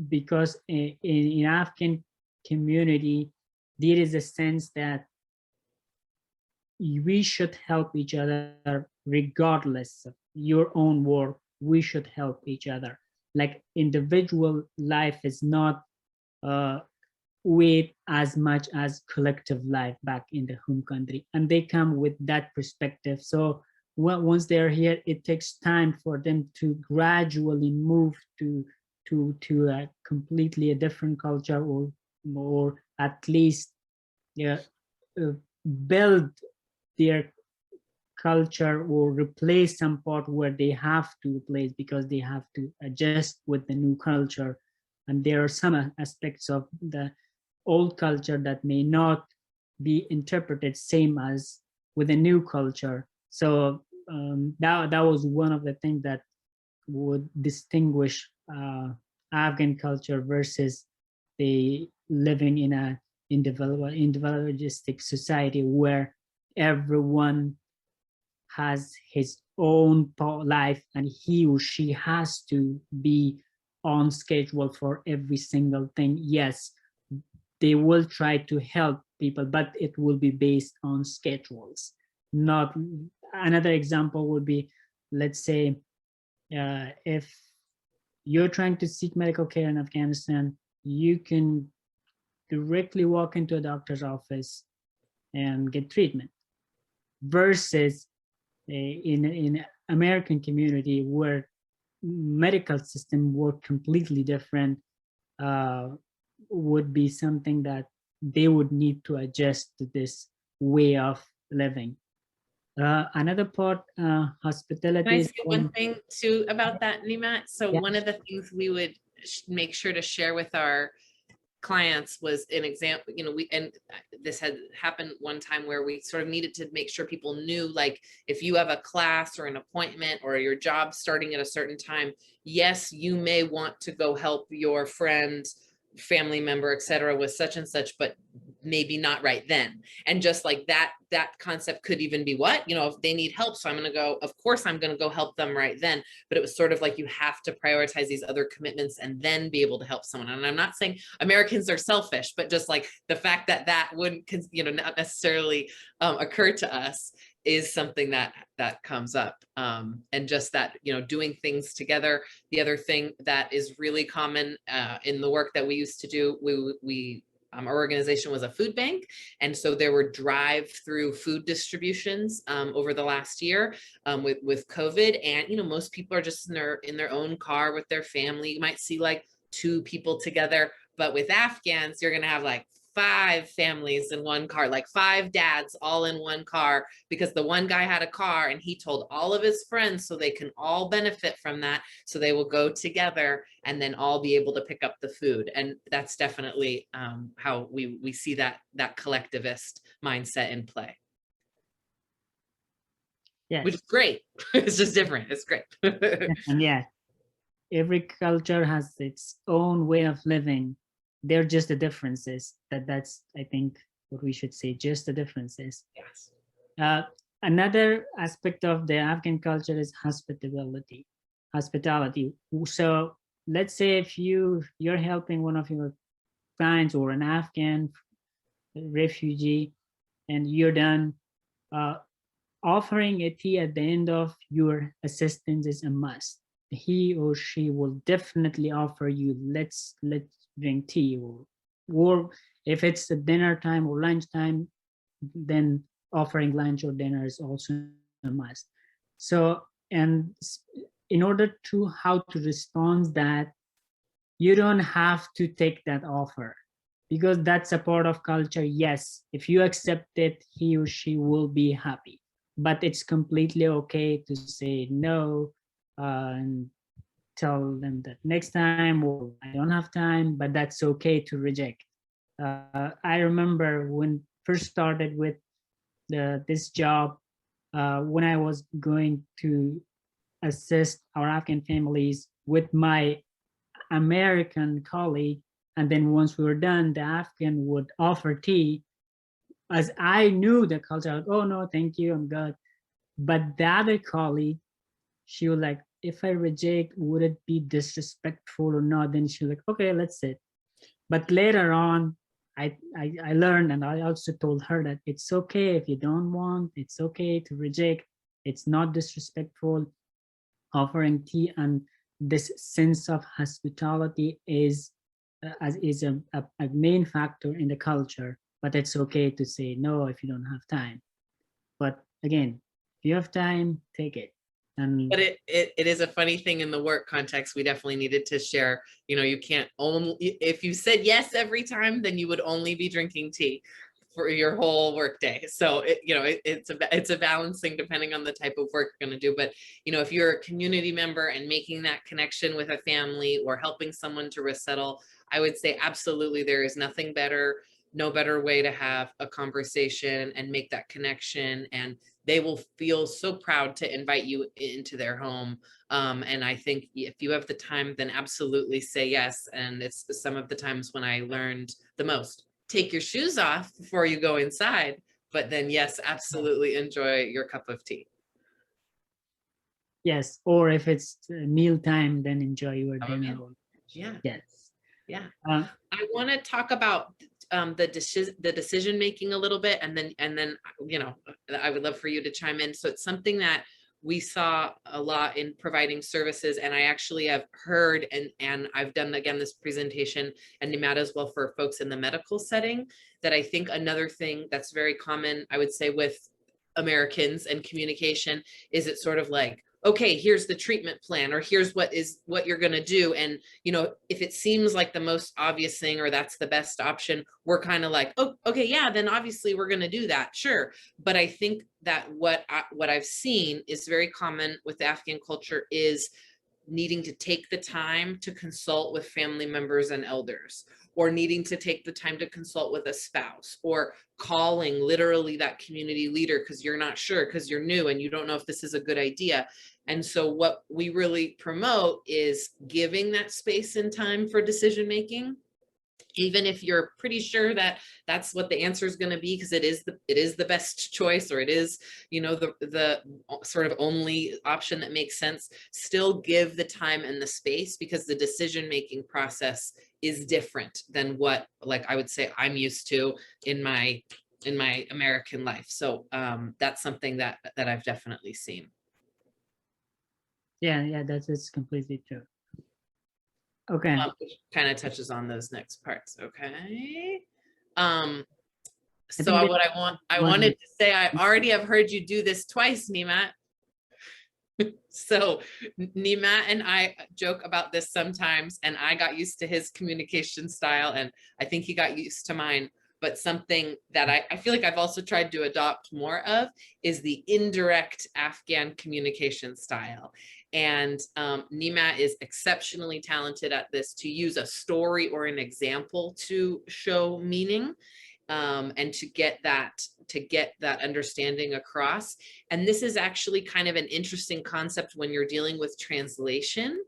C: because in Afghan community, there is a sense that we should help each other regardless of your own work. We should help each other. Like individual life is not weighed as much as collective life back in the home country, and they come with that perspective. So once they're here, it takes time for them to gradually move to a completely a different culture, or at least build their culture, or replace some part where they have to replace because they have to adjust with the new culture. And there are some aspects of the old culture that may not be interpreted same as with a new culture. So that was one of the things that would distinguish Afghan culture versus the living in a individualistic society where everyone has his own life and he or she has to be on schedule for every single thing. Yes, they will try to help people, but it will be based on schedules. Not another example would be, let's say, if you're trying to seek medical care in Afghanistan, you can directly walk into a doctor's office and get treatment, versus in American community where medical system work completely different, would be something that they would need to adjust to this way of living. Another part, hospitality.
B: Can I say one thing too about that, Nimat? So
C: Yeah.
B: one of the things we would make sure to share with our clients was an example, this had happened one time where we sort of needed to make sure people knew, like, if you have a class or an appointment or your job starting at a certain time, yes, you may want to go help your friend, family member, etc., with such and such, but maybe not right then. And just like that concept could even be what, if they need help, so I'm going to go, of course I'm going to go help them right then. But it was sort of like, you have to prioritize these other commitments and then be able to help someone. And I'm not saying Americans are selfish, but just like the fact that wouldn't, not necessarily occur to us is something that comes up. And just that, doing things together. The other thing that is really common in the work that we used to do, our organization was a food bank. And so there were drive-through food distributions over the last year with COVID. And, most people are just in their own car with their family. You might see like 2 people together, but with Afghans, you're going to have like 5 families in one car, like 5 dads all in one car, because the one guy had a car and he told all of his friends so they can all benefit from that. So they will go together and then all be able to pick up the food. And that's definitely how we see that collectivist mindset in play. Yeah, which is great. It's just different. It's great.
C: And yeah, every culture has its own way of living. They're just the differences. That's I think what we should say, just the differences.
B: Yes.
C: Another aspect of the Afghan culture is hospitality. So let's say if you're helping one of your clients or an Afghan refugee, and you're done, offering a tea at the end of your assistance is a must. He or she will definitely offer you, let's drink tea, or if it's a dinner time or lunch time, then offering lunch or dinner is also a must. So, and in order to how to respond that, you don't have to take that offer, because that's a part of culture. Yes, if you accept it, he or she will be happy. but it's completely okay to say no, and tell them that next time, or I don't have time, but that's okay to reject. I remember when first started with this job, when I was going to assist our Afghan families with my American colleague, and then once we were done, the Afghan would offer tea. As I knew the culture, like, oh no, thank you, I'm good. But the other colleague, she was like, if I reject, would it be disrespectful or not? Then she was like, okay, let's sit. But later on, I learned, and I also told her that it's okay if you don't want, it's okay to reject. It's not disrespectful. Offering tea and this sense of hospitality is a main factor in the culture, but it's okay to say no if you don't have time. But again, if you have time, take it. And
B: But it is a funny thing in the work context. We definitely needed to share, you know, you can't only, if you said yes every time, then you would only be drinking tea for your whole work day. So you know, it's a balancing depending on the type of work you're going to do. But you know, if you're a community member and making that connection with a family or helping someone to resettle, I would say absolutely there is nothing better, no better way to have a conversation and make that connection, and they will feel so proud to invite you into their home. And I think if you have the time, then absolutely say yes. And it's some of the times when I learned the most. Take your shoes off before you go inside, but then yes, absolutely enjoy your cup of tea.
C: yes, or if it's meal time, then enjoy your dinner.
B: Yeah.
C: Yes.
B: Yeah.
C: Uh,
B: I want to talk about the decision making a little bit, and then you know, I would love for you to chime in. So it's something that we saw a lot in providing services, and I actually have heard, and I've done again this presentation and Nimat as well for folks in the medical setting, that I think another thing that's very common, I would say, with Americans and communication is it's sort of like, okay, here's the treatment plan, or here's what you're going to do. And, you know, if it seems like the most obvious thing, or that's the best option, we're kind of like, oh, okay, yeah, then obviously we're going to do that. Sure. But I think that what I've seen is very common with the Afghan culture is needing to take the time to consult with family members and elders, or needing to take the time to consult with a spouse, or calling literally that community leader because you're not sure, because you're new and you don't know if this is a good idea. And so what we really promote is giving that space and time for decision making, even if you're pretty sure that that's what the answer is going to be, because it is the best choice, or it is, you know, the sort of only option that makes sense. Still give the time and the space, because the decision making process is different than what, like, I would say I'm used to in my American life. So that's something that I've definitely seen.
C: yeah, that's completely true. Okay.
B: Which kind of touches on those next parts. Okay. So
C: think
B: what I wanted to say, I already have heard you do this twice, Nimat. So Nimat and I joke about this sometimes, and I got used to his communication style, and I think he got used to mine. But something that I feel like I've also tried to adopt more of is the indirect Afghan communication style. And Nimat is exceptionally talented at this, to use a story or an example to show meaning. And to get that understanding across. And this is actually kind of an interesting concept when you're dealing with translation.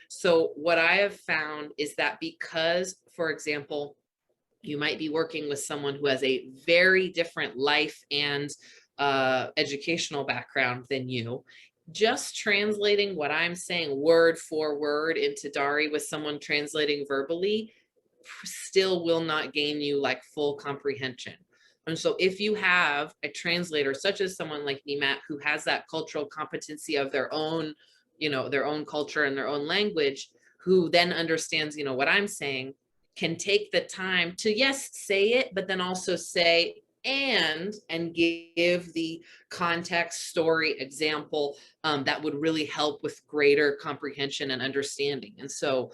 B: So what I have found is that because, for example, you might be working with someone who has a very different life and educational background than you, just translating what I'm saying word for word into Dari with someone translating verbally still will not gain you like full comprehension. And so if you have a translator, such as someone like Nimat, who has that cultural competency of their own, you know, their own culture and their own language, who then understands, you know, what I'm saying, can take the time to, yes, say it, but then also say, and give the context, story, example, that would really help with greater comprehension and understanding. And so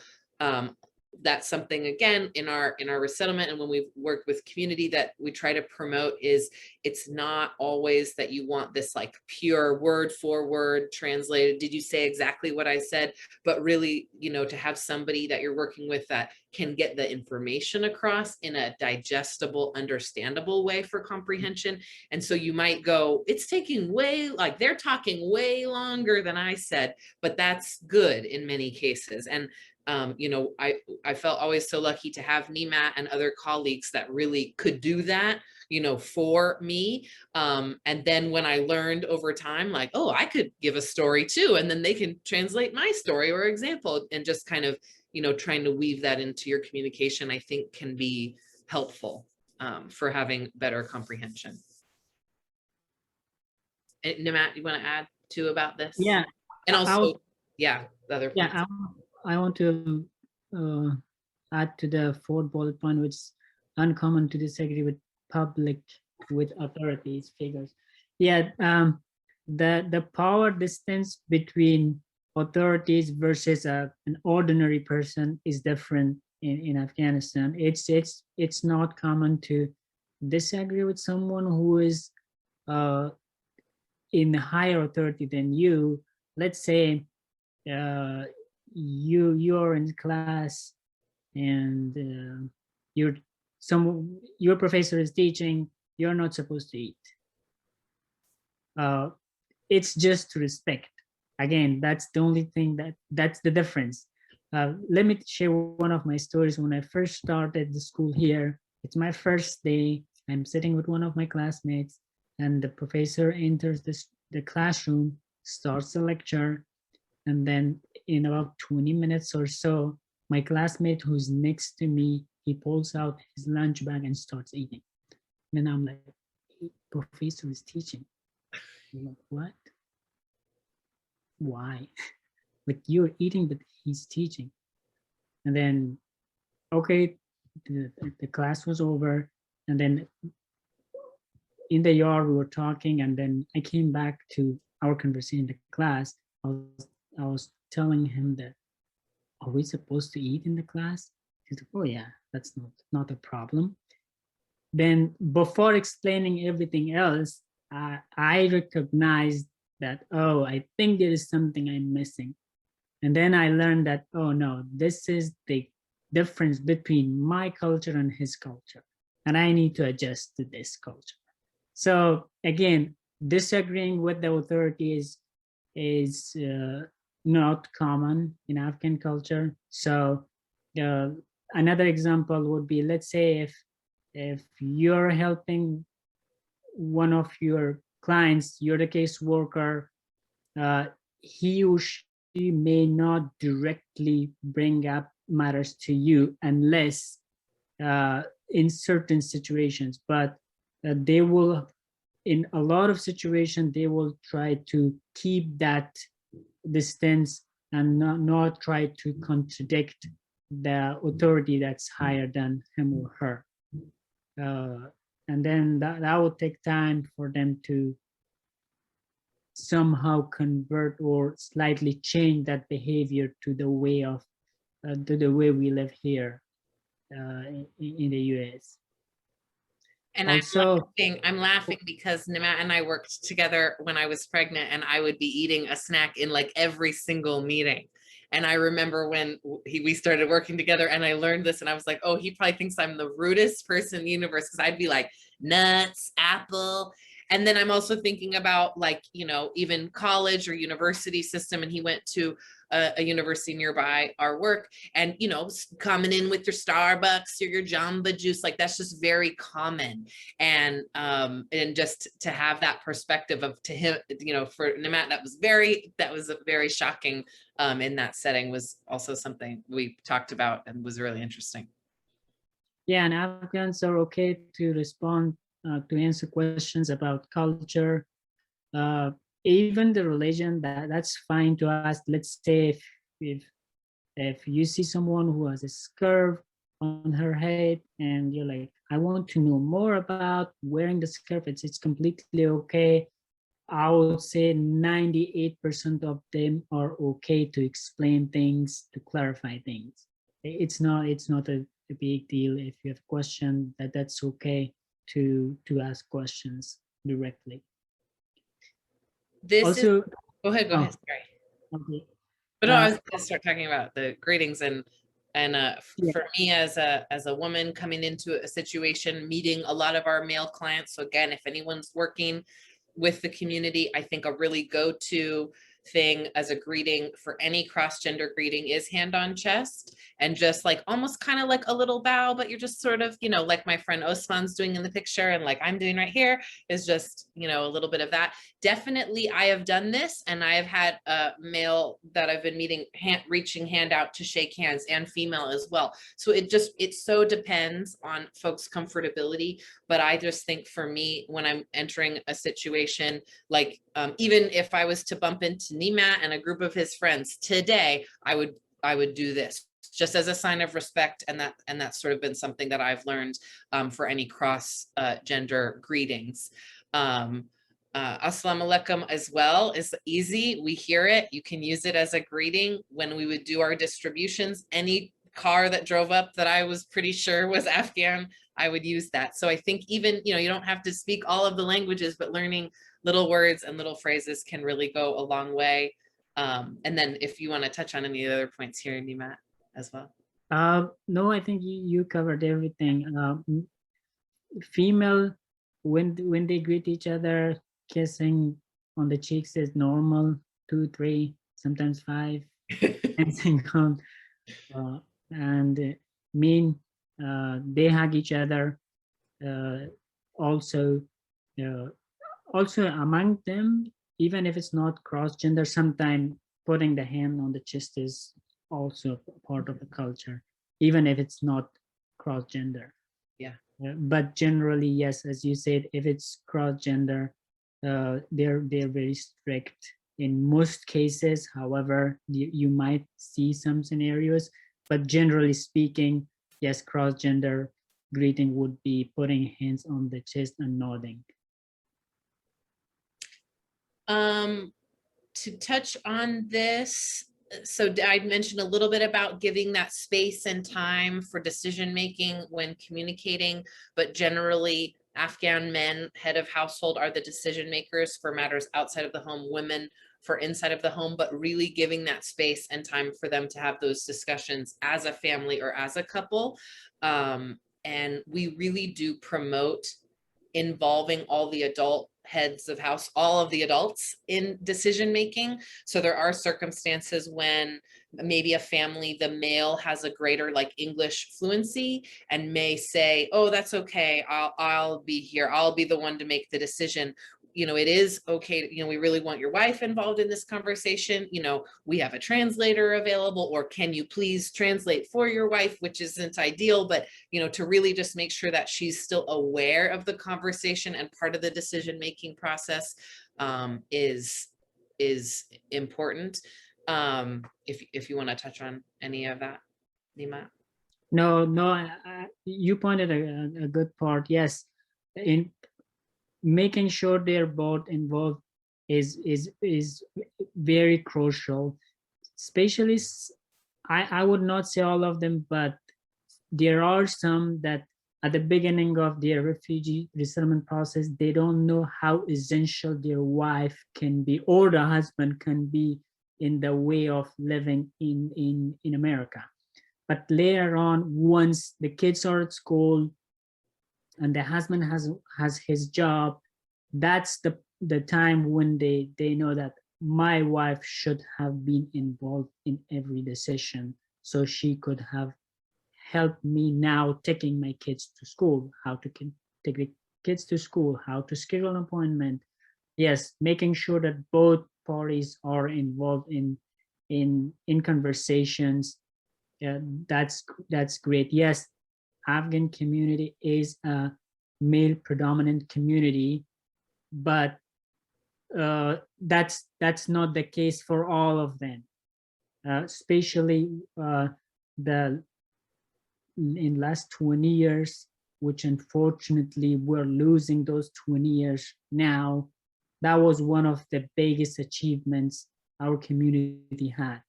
B: that's something, again, in our resettlement and when we've worked with community, that we try to promote is it's not always that you want this like pure word for word translated, did you say exactly what I said, but really, you know, to have somebody that you're working with that can get the information across in a digestible, understandable way for comprehension. And so you might go, it's taking way, like they're talking way longer than I said, but that's good in many cases. And you know, I felt always so lucky to have Nima and other colleagues that really could do that, you know, for me. And then when I learned over time, like, oh, I could give a story too, and then they can translate my story or example, and just kind of, you know, trying to weave that into your communication, I think can be helpful for having better comprehension. And Namat, you want to add too about this?
C: Yeah.
B: And also, yeah, the other points.
C: Yeah, I want to add to the fourth bullet point, which is uncommon to disagree with authorities figures. Yeah, the power distance between authorities versus an ordinary person is different in Afghanistan. It's not common to disagree with someone who is in higher authority than you. Let's say you're in class and your professor is teaching, you're not supposed to eat. It's just respect. Again, that's the only thing that's the difference. Let me share one of my stories. When I first started the school here, it's my first day. I'm sitting with one of my classmates, and the professor enters the classroom, starts the lecture, and then in about 20 minutes or so, my classmate who's next to me, he pulls out his lunch bag and starts eating. And then I'm like, professor is teaching. I'm like, what? Why? Like, you're eating, but he's teaching. And then, okay, the class was over. And then in the yard, we were talking. And then I came back to our conversation in the class. I was telling him that, are we supposed to eat in the class? He's like, oh yeah, that's not a problem. Then before explaining everything else, I recognized that, oh, I think there is something I'm missing. And then I learned that, oh no, this is the difference between my culture and his culture. And I need to adjust to this culture. So again, disagreeing with the authorities is not common in Afghan culture. So another example would be, let's say if you're helping one of your clients, you're the caseworker, he or she may not directly bring up matters to you unless in certain situations, but they will, in a lot of situations, they will try to keep that distance and not try to contradict the authority that's higher than him or her. And then that will take time for them to somehow convert or slightly change that behavior to the way of we live here in the US.
B: And
C: also,
B: I'm laughing because Namat and I worked together when I was pregnant, and I would be eating a snack in like every single meeting. And I remember when we started working together and I learned this, and I was like, oh, he probably thinks I'm the rudest person in the universe, because I'd be like nuts, apple. And then I'm also thinking about, like, you know, even college or university system. And he went to a university nearby our work, and, you know, coming in with your Starbucks or your Jamba Juice, like that's just very common. And just to have that perspective of, to him, you know, for Namat, that was very shocking in that setting, was also something we talked about and was really interesting.
C: Yeah, and Afghans are okay to respond, to answer questions about culture, even the religion. That's fine to ask. Let's say if you see someone who has a scarf on her head and you're like, I want to know more about wearing the scarf, it's completely okay. I would say 98% of them are okay to explain things, to clarify things. it's not a big deal. If you have a question, that's okay to ask questions directly.
B: This is,
C: Also,
B: go ahead,
C: oh,
B: sorry.
C: okay.
B: But no, I was gonna start talking about the greetings and
C: Yeah.
B: for me as a woman coming into a situation, meeting a lot of our male clients. So again, if anyone's working with the community, I think a really go-to thing as a greeting for any cross-gender greeting is hand on chest, and just like almost kind of like a little bow, but you're just sort of, you know, like my friend Osman's doing in the picture and like I'm doing right here, is just, you know, a little bit of that. Definitely I have done this, and I have had a male that I've been meeting reaching hand out to shake hands, and female as well. So it so depends on folks' comfortability. But I just think for me, when I'm entering a situation, like even if I was to bump into Nimat and a group of his friends today, I would do this just as a sign of respect. And that's sort of been something that I've learned for any cross gender greetings. Assalamu alaikum as well is easy. We hear it. You can use it as a greeting. When we would do our distributions, any car that drove up that I was pretty sure was Afghan, I would use that. So I think even, you know, you don't have to speak all of the languages, but learning little words and little phrases can really go a long way. And then if you want to touch on any other points here, Nimat, as well.
C: No, I think you covered everything. Female, when they greet each other, kissing on the cheeks is normal, 2, 3, sometimes 5, and mean they hug each other. Also among them, even if it's not cross-gender, sometimes putting the hand on the chest is also part of the culture, even if it's not cross-gender.
B: Yeah.
C: But generally, yes, as you said, if it's cross-gender, they're very strict in most cases. However, you might see some scenarios, but generally speaking, yes, cross-gender greeting would be putting hands on the chest and nodding.
B: To touch on this, so I mentioned a little bit about giving that space and time for decision making when communicating, but generally Afghan men, head of household, are the decision makers for matters outside of the home, women for inside of the home, but really giving that space and time for them to have those discussions as a family or as a couple. And we really do promote involving all the adult heads of house, all of the adults in decision making. So there are circumstances when maybe a family, the male has a greater like English fluency and may say, oh, that's okay, I'll be here, I'll be the one to make the decision. You know, it is okay, you know, we really want your wife involved in this conversation. You know, we have a translator available, or can you please translate for your wife, which isn't ideal, but, you know, to really just make sure that she's still aware of the conversation and part of the decision-making process is important. If you want to touch on any of that, Nima.
C: No, you pointed a good part. Yes, in making sure they're both involved is very crucial. Especially, I would not say all of them, but there are some that at the beginning of their refugee resettlement process, they don't know how essential their wife can be or the husband can be in the way of living in America. But later on, once the kids are at school and the husband has his job, that's the time when they know that my wife should have been involved in every decision, so she could have helped me now taking my kids to school, how to take the kids to school, how to schedule an appointment. Yes, making sure that both parties are involved in conversations. That's great. Yes, Afghan community is a male predominant community, but that's not the case for all of them, especially in last 20 years, which unfortunately we're losing those 20 years now. That was one of the biggest achievements our community had.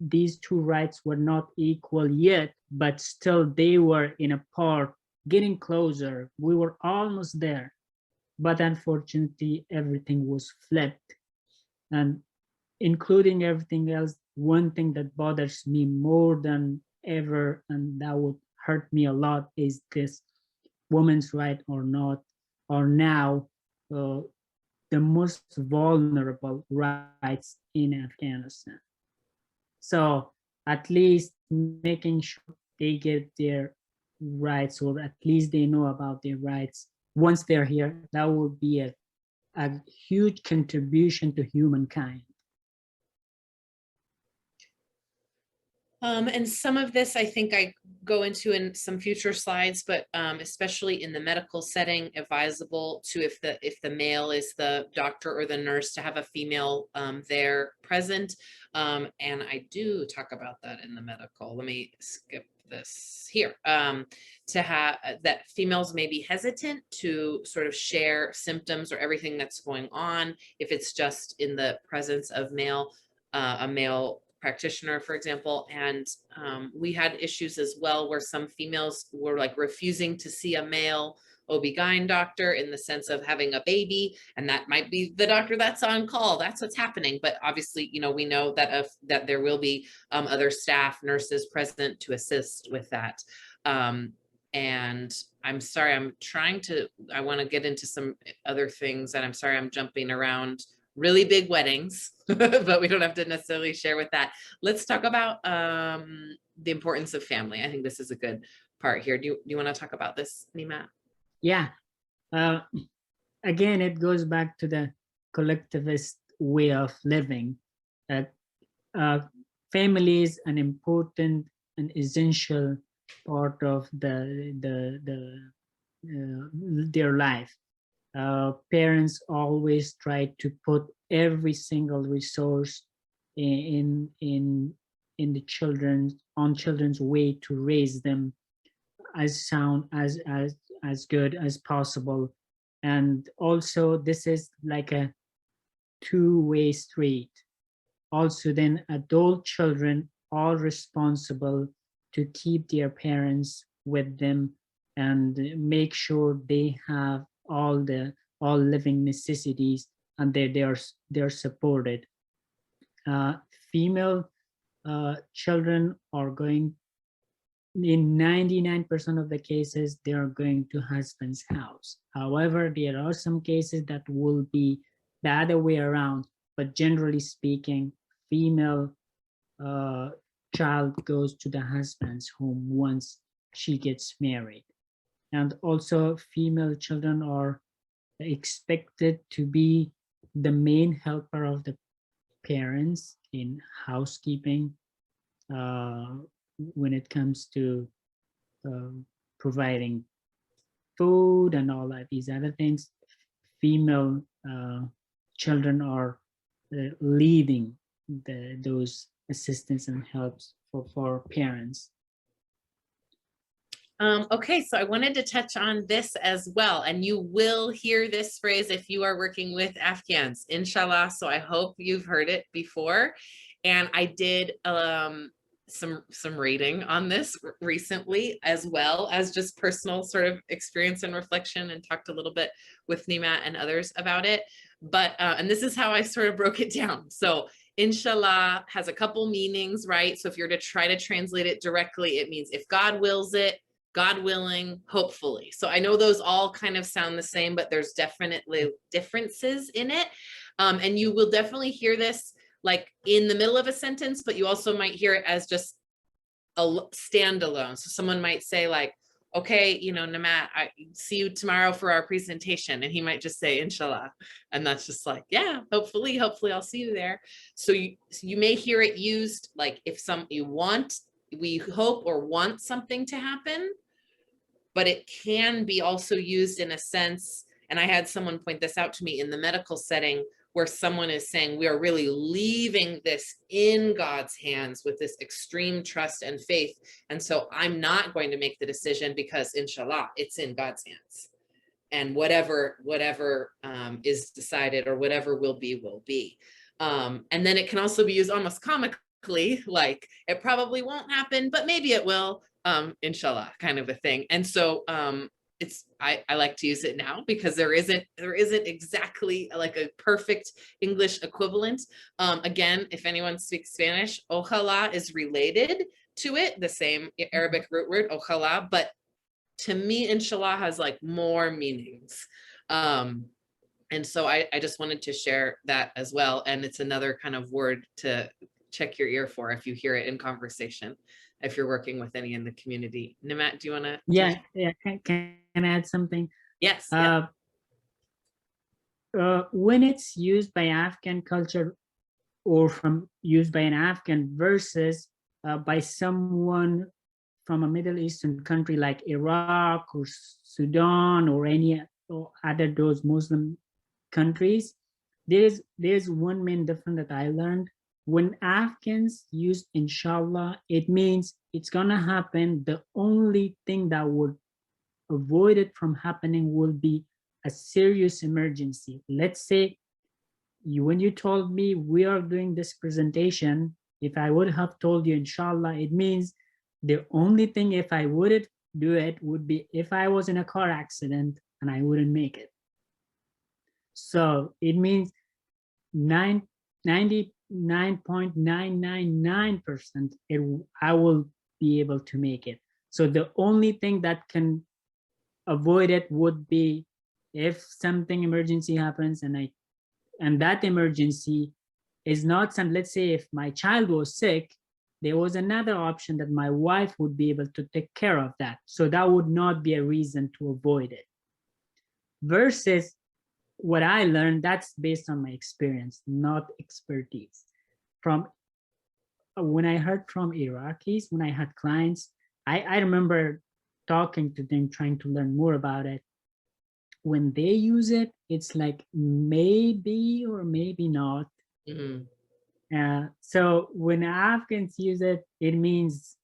C: these two rights were not equal yet, but still they were in a part, getting closer. We were almost there, but unfortunately, everything was flipped. And including everything else, one thing that bothers me more than ever, and that would hurt me a lot, is this women's right or not, or now the most vulnerable rights in Afghanistan. So at least making sure they get their rights, or at least they know about their rights once they're here, that would be a huge contribution to humankind.
B: And some of this, I think I go into in some future slides, but especially in the medical setting, advisable to, if the male is the doctor or the nurse, to have a female there present. And I do talk about that in the medical. Let me skip this here. To have that females may be hesitant to sort of share symptoms or everything that's going on if it's just in the presence of a male practitioner, for example. And we had issues as well where some females were like refusing to see a male OB-GYN doctor in the sense of having a baby, and that might be the doctor that's on call. That's what's happening. But obviously, you know, we know that that there will be other staff, nurses present to assist with that. And I'm sorry, I want to get into some other things, and I'm sorry I'm jumping around. Really big weddings, but we don't have to necessarily share with that. Let's talk about the importance of family. I think this is a good part here. Do you want to talk about this, Nima?
C: Yeah. Again, it goes back to the collectivist way of living. Family is an important and essential part of their life. Parents always try to put every single resource in the children's way to raise them as sound, as good as possible. And also this is like a two-way street. Also then adult children are responsible to keep their parents with them and make sure they have all living necessities and they're supported. Female children are going, in 99% of the cases, they are going to husband's house. However, there are some cases that will be the other way around, but generally speaking, female child goes to the husband's home once she gets married. And also female children are expected to be the main helper of the parents in housekeeping when it comes to providing food and all of these other things. Female children are leading those assistance and helps for parents.
B: Okay, so I wanted to touch on this as well, and you will hear this phrase if you are working with Afghans, inshallah. So I hope you've heard it before. And I did some reading on this recently, as well as just personal sort of experience and reflection, and talked a little bit with Nima and others about it. But and this is how I sort of broke it down. So inshallah has a couple meanings, right? So if you're to try to translate it directly, it means if God wills it, God willing, hopefully. So I know those all kind of sound the same, but there's definitely differences in it. And you will definitely hear this like in the middle of a sentence, but you also might hear it as just a standalone. So someone might say like, okay, you know, Namat, I see you tomorrow for our presentation. And he might just say, inshallah. And that's just like, yeah, hopefully I'll see you there. So you may hear it used like if we hope or want something to happen, but it can be also used in a sense, and I had someone point this out to me in the medical setting, where someone is saying, we are really leaving this in God's hands with this extreme trust and faith. And so I'm not going to make the decision because inshallah, it's in God's hands. And whatever is decided or whatever will be, will be. And then it can also be used almost comically, like it probably won't happen, but maybe it will, inshallah, kind of a thing. And so I like to use it now because there isn't exactly like a perfect English equivalent. Again, if anyone speaks Spanish, ojalá is related to it, the same Arabic root word, ojalá, but to me, inshallah has like more meanings. And so I just wanted to share that as well. And it's another kind of word to check your ear for if you hear it in conversation, if you're working with any in the community. Nimat, do you want to?
C: Yeah, can I add something?
B: Yes.
C: When it's used by Afghan culture or used by an Afghan versus by someone from a Middle Eastern country like Iraq or Sudan or any other those Muslim countries, there's one main difference that I learned. When Afghans use inshallah, it means it's gonna happen. The only thing that would avoid it from happening will be a serious emergency. Let's say when you told me we are doing this presentation, if I would have told you inshallah, it means the only thing if I wouldn't do it would be if I was in a car accident and I wouldn't make it. So it means 99.999% I will be able to make it. So the only thing that can avoid it would be if something emergency happens and that emergency is not some, let's say if my child was sick, there was another option that my wife would be able to take care of that. So that would not be a reason to avoid it. Versus what I learned, that's based on my experience, not expertise. From when I heard from Iraqis, when I had clients, I remember talking to them, trying to learn more about it. When they use it, it's like maybe or maybe not. So when Afghans use it, it means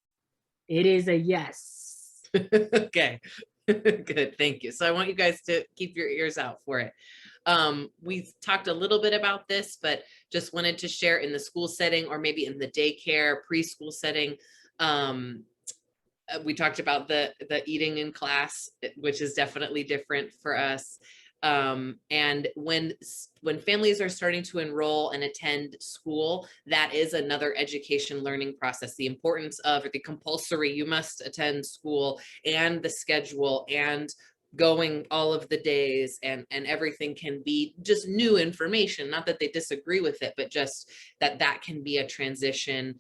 C: it is a yes.
B: Okay, good, thank you. So I want you guys to keep your ears out for it. We've talked a little bit about this, but just wanted to share in the school setting or maybe in the daycare, preschool setting. We talked about the eating in class, which is definitely different for us. And when families are starting to enroll and attend school, that is another education learning process. The importance of the compulsory, you must attend school, and the schedule, and going all of the days, and everything can be just new information. Not that they disagree with it, but just that can be a transition.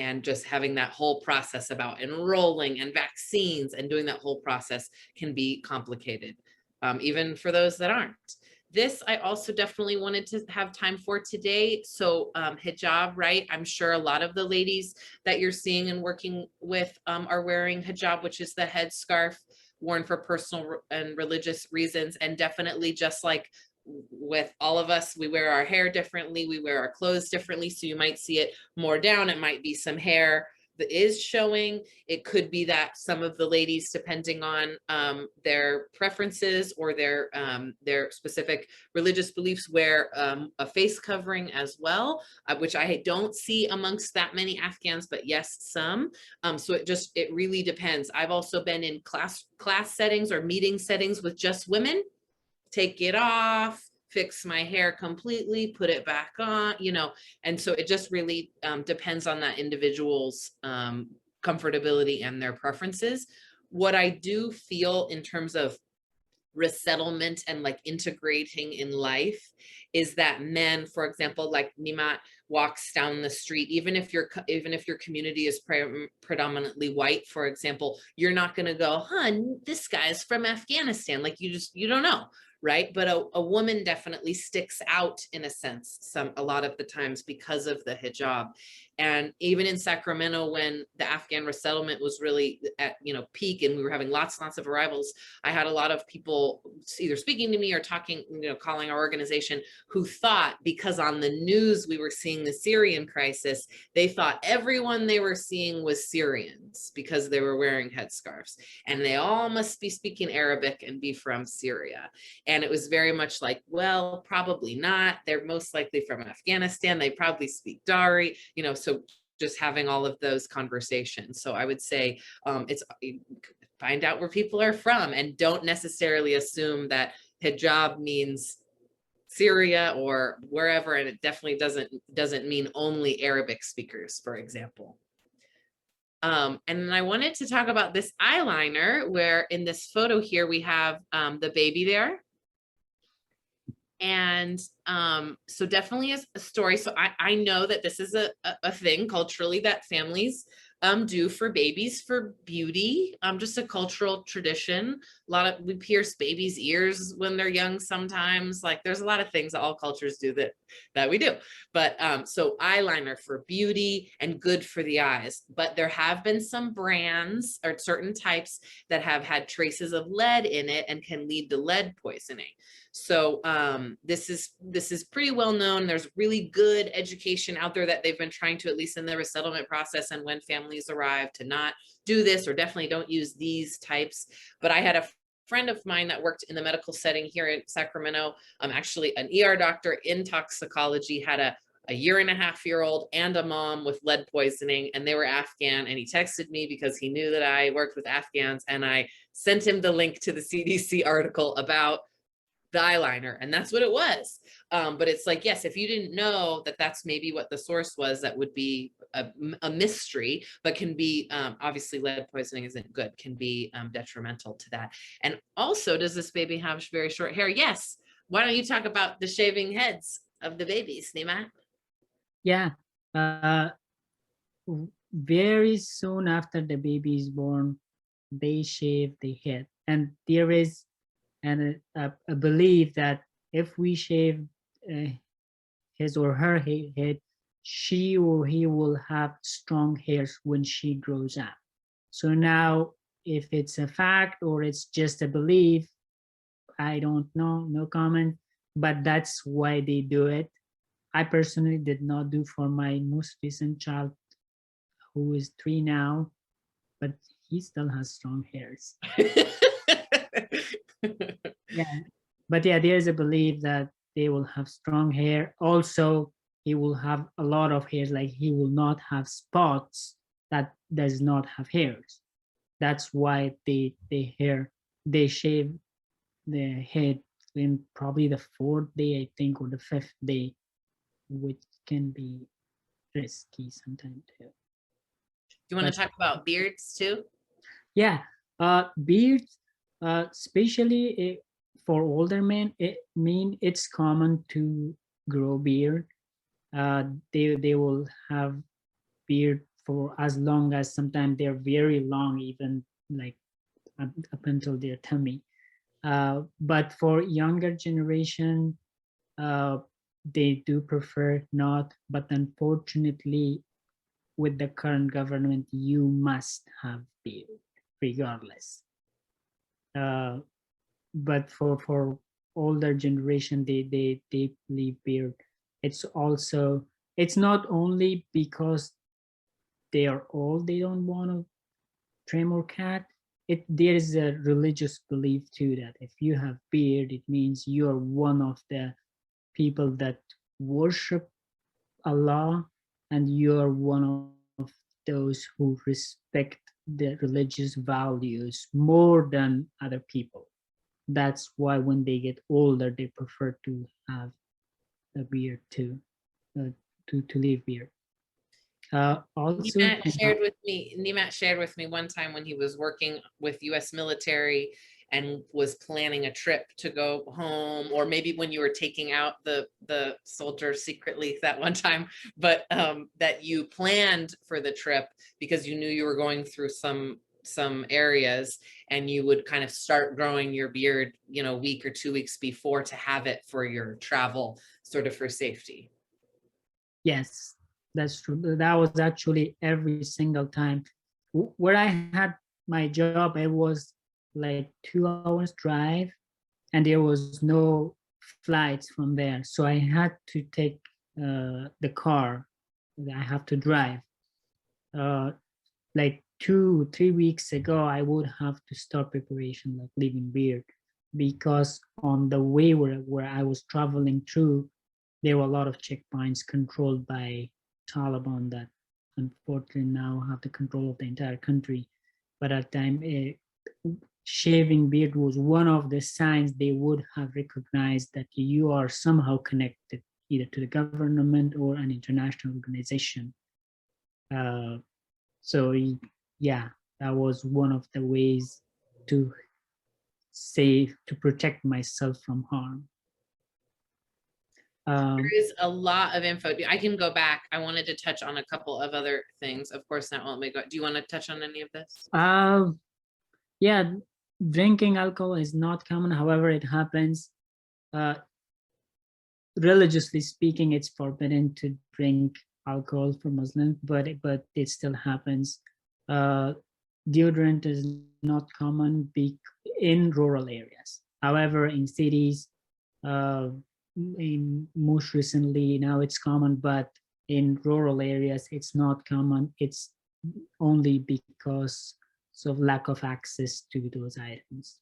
B: And just having that whole process about enrolling and vaccines and doing that whole process can be complicated, even for those that aren't. This I also definitely wanted to have time for today. So hijab, right? I'm sure a lot of the ladies that you're seeing and working with are wearing hijab, which is the headscarf worn for personal and religious reasons. And definitely, just like with all of us, we wear our hair differently, we wear our clothes differently. So you might see it more down. It might be some hair that is showing. It could be that some of the ladies, depending on their preferences or their specific religious beliefs, wear a face covering as well, which I don't see amongst that many Afghans, but yes, some. So it really depends. I've also been in class settings or meeting settings with just women. Take it off, fix my hair completely, put it back on, and so it just really depends on that individual's comfortability and their preferences. What I do feel in terms of resettlement and like integrating in life is that men, for example, like Nimat walks down the street, even if your community is predominantly white, for example, you're not going to go, this guy's from Afghanistan. Like you don't know. Right. But a woman definitely sticks out in a sense, a lot of the times because of the hijab. And even in Sacramento, when the Afghan resettlement was really at peak and we were having lots and lots of arrivals, I had a lot of people either speaking to me or talking, calling our organization, who thought because on the news we were seeing seeing the Syrian crisis, they thought everyone they were seeing was Syrians because they were wearing headscarves, and they all must be speaking Arabic and be from Syria. And it was very much like, well, probably not. They're most likely from Afghanistan. They probably speak Dari, you know, so just having all of those conversations. So I would say it's find out where people are from, and don't necessarily assume that hijab means Syria or wherever, and it definitely doesn't mean only Arabic speakers, for example. And then I wanted to talk about this eyeliner, where in this photo here we have the baby there. And so definitely is a story. So I know that this is a thing culturally that families do for babies for beauty, just a cultural tradition. We pierce babies' ears when they're young sometimes. Like there's a lot of things that all cultures do that we do. But so eyeliner for beauty and good for the eyes. But there have been some brands or certain types that have had traces of lead in it and can lead to lead poisoning. So this is pretty well known. There's really good education out there that they've been trying to, at least in the resettlement process and when families arrive, to not do this, or definitely don't use these types. But I had a friend of mine that worked in the medical setting here in Sacramento, actually an ER doctor in toxicology, had a 1.5-year-old and a mom with lead poisoning, and they were Afghan. And he texted me because he knew that I worked with Afghans, and I sent him the link to the CDC article about the eyeliner, and that's what it was. But it's like, yes, if you didn't know that that's maybe what the source was, that would be a mystery, but can be, obviously lead poisoning isn't good, can be detrimental to that. And also, does this baby have very short hair? Yes. Why don't you talk about the shaving heads of the babies, Nima?
C: Yeah. Very soon after the baby is born, they shave the head. And there is a belief that if we shave his or her head, she or he will have strong hairs when she grows up. So now, if it's a fact or it's just a belief, I don't know, no comment, but that's why they do it. I personally did not do for my most recent child, who is 3 now, but he still has strong hairs. Yeah, but yeah, there's a belief that they will have strong hair. Also, he will have a lot of hairs, like he will not have spots that does not have hairs. That's why they shave the head in probably the 4th day, I think, or the 5th day, which can be risky sometimes too.
B: Do you want to talk about beards too?
C: Yeah, beards, especially for older men, it's common to grow beard. They will have beard for as long as, sometimes they're very long, even like up until their tummy. But for younger generation, they do prefer not. But unfortunately, with the current government, you must have beard regardless. But for older generation, they leave beard. It's not only because they are old, they don't want to trim or cut. There is a religious belief too, that if you have beard, it means you are one of the people that worship Allah, and you are one of those who respect the religious values more than other people. That's why when they get older, they prefer to have a beard too, to leave beard. Also,
B: Nimat shared with me one time when he was working with U.S. military and was planning a trip to go home, or maybe when you were taking out the soldier secretly that one time, but that you planned for the trip because you knew you were going through some areas, and you would kind of start growing your beard, a week or 2 weeks before, to have it for your travel, sort of for safety.
C: Yes, that's true. That was actually every single time. Where I had my job, it was like 2 hours drive, and there was no flights from there. So I had to take the car that I have to drive. Like 2-3 weeks ago, I would have to start preparation, like leaving beard, because on the way where I was traveling through, there were a lot of checkpoints controlled by Taliban that unfortunately now have the control of the entire country. But at the time, shaving beard was one of the signs they would have recognized that you are somehow connected either to the government or an international organization. So yeah, that was one of the ways to protect myself from harm.
B: There is a lot of info. I can go back. I wanted to touch on a couple of other things. Of course, that won't make go. Do you want to touch on any of this?
C: Yeah, drinking alcohol is not common. However, it happens. Religiously speaking, it's forbidden to drink alcohol for Muslims, but it still happens. Deodorant is not common in rural areas. However, in cities, most recently now it's common, but in rural areas it's not common. It's only because of lack of access to those items.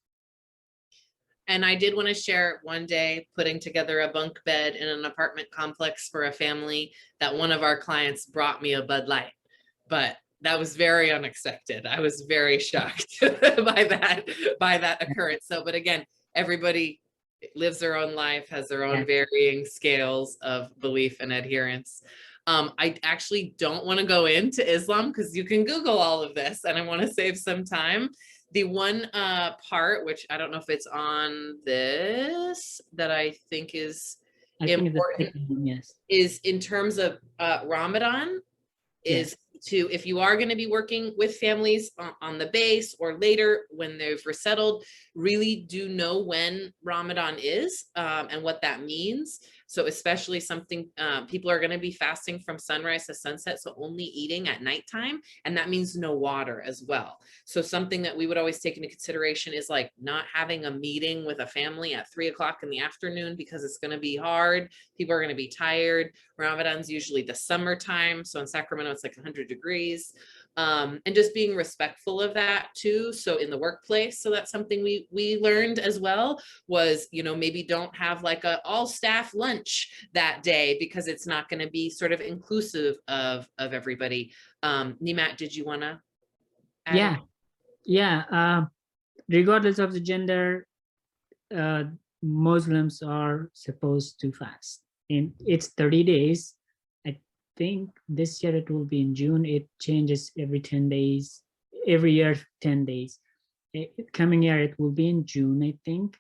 B: And I did want to share one day putting together a bunk bed in an apartment complex for a family that one of our clients brought me a Bud Light, but that was very unexpected. I was very shocked by that occurrence. So, but again, everybody lives their own life, has their own varying scales of belief and adherence. I actually don't want to go into Islam because you can Google all of this, and I want to save some time. The one part, which I don't know if it's on this, that I think is important,
C: yes,
B: is in terms of Ramadan, is to, if you are going to be working with families on the base or later when they've resettled, really do know when Ramadan is and what that means. So especially something, people are going to be fasting from sunrise to sunset, so only eating at nighttime, and that means no water as well. So something that we would always take into consideration is like not having a meeting with a family at 3 o'clock in the afternoon because it's going to be hard. People are going to be tired. Ramadan's usually the summertime, so in Sacramento it's like 100 degrees. And just being respectful of that too. So in the workplace, so that's something we learned as well, was, you know, maybe don't have like a all staff lunch that day because it's not going to be sort of inclusive of everybody. Nimat, did you want to add?
C: Regardless of the gender, Muslims are supposed to fast, and it's 30 days. I think this year it will be in June. It changes every 10 days, every year 10 days. Coming year it will be in June, I think.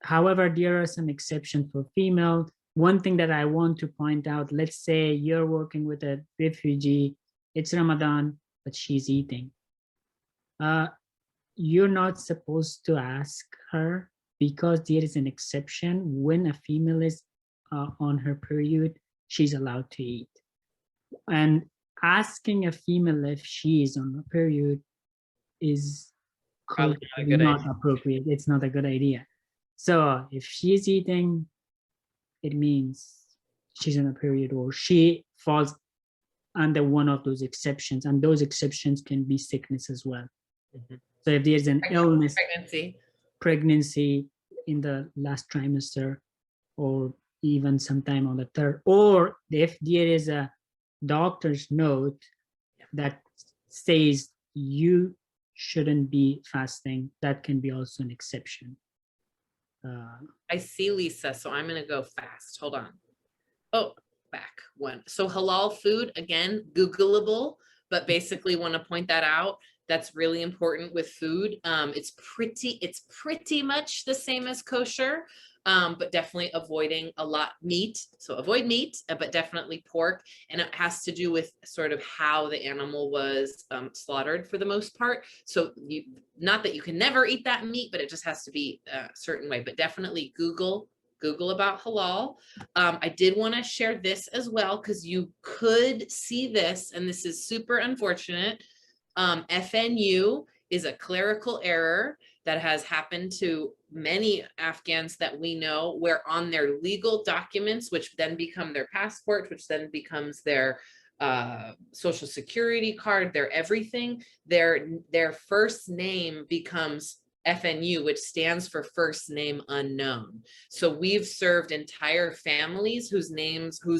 C: However, there are some exceptions for female. One thing that I want to point out, let's say you're working with a refugee, it's Ramadan, but she's eating. You're not supposed to ask her, because there is an exception. When a female is on her period, she's allowed to eat. And asking a female if she is on her period is not appropriate. It's not a good idea. So if she's eating, it means she's on a period, or she falls under one of those exceptions, and those exceptions can be sickness as well. Mm-hmm. So if there's an illness, pregnancy in the last trimester, or even sometime on the third, or if there is a doctor's note that says you shouldn't be fasting, that can be also an exception.
B: I see, Lisa, so I'm going to go fast. Hold on. Oh, back one. So Halal Food, again, Googleable, but basically want to point that out. That's really important with food. It's pretty much the same as kosher, but definitely avoiding a lot meat. So avoid meat, but definitely pork. And it has to do with sort of how the animal was slaughtered for the most part. So not that you can never eat that meat, but it just has to be a certain way. But definitely Google about halal. I did want to share this as well, because you could see this, and this is super unfortunate. FNU is a clerical error. that has happened to many Afghans that we know, where on their legal documents, which then become their passport, which then becomes their social security card, their everything, their first name becomes FNU, which stands for first name unknown. So we've served entire families whose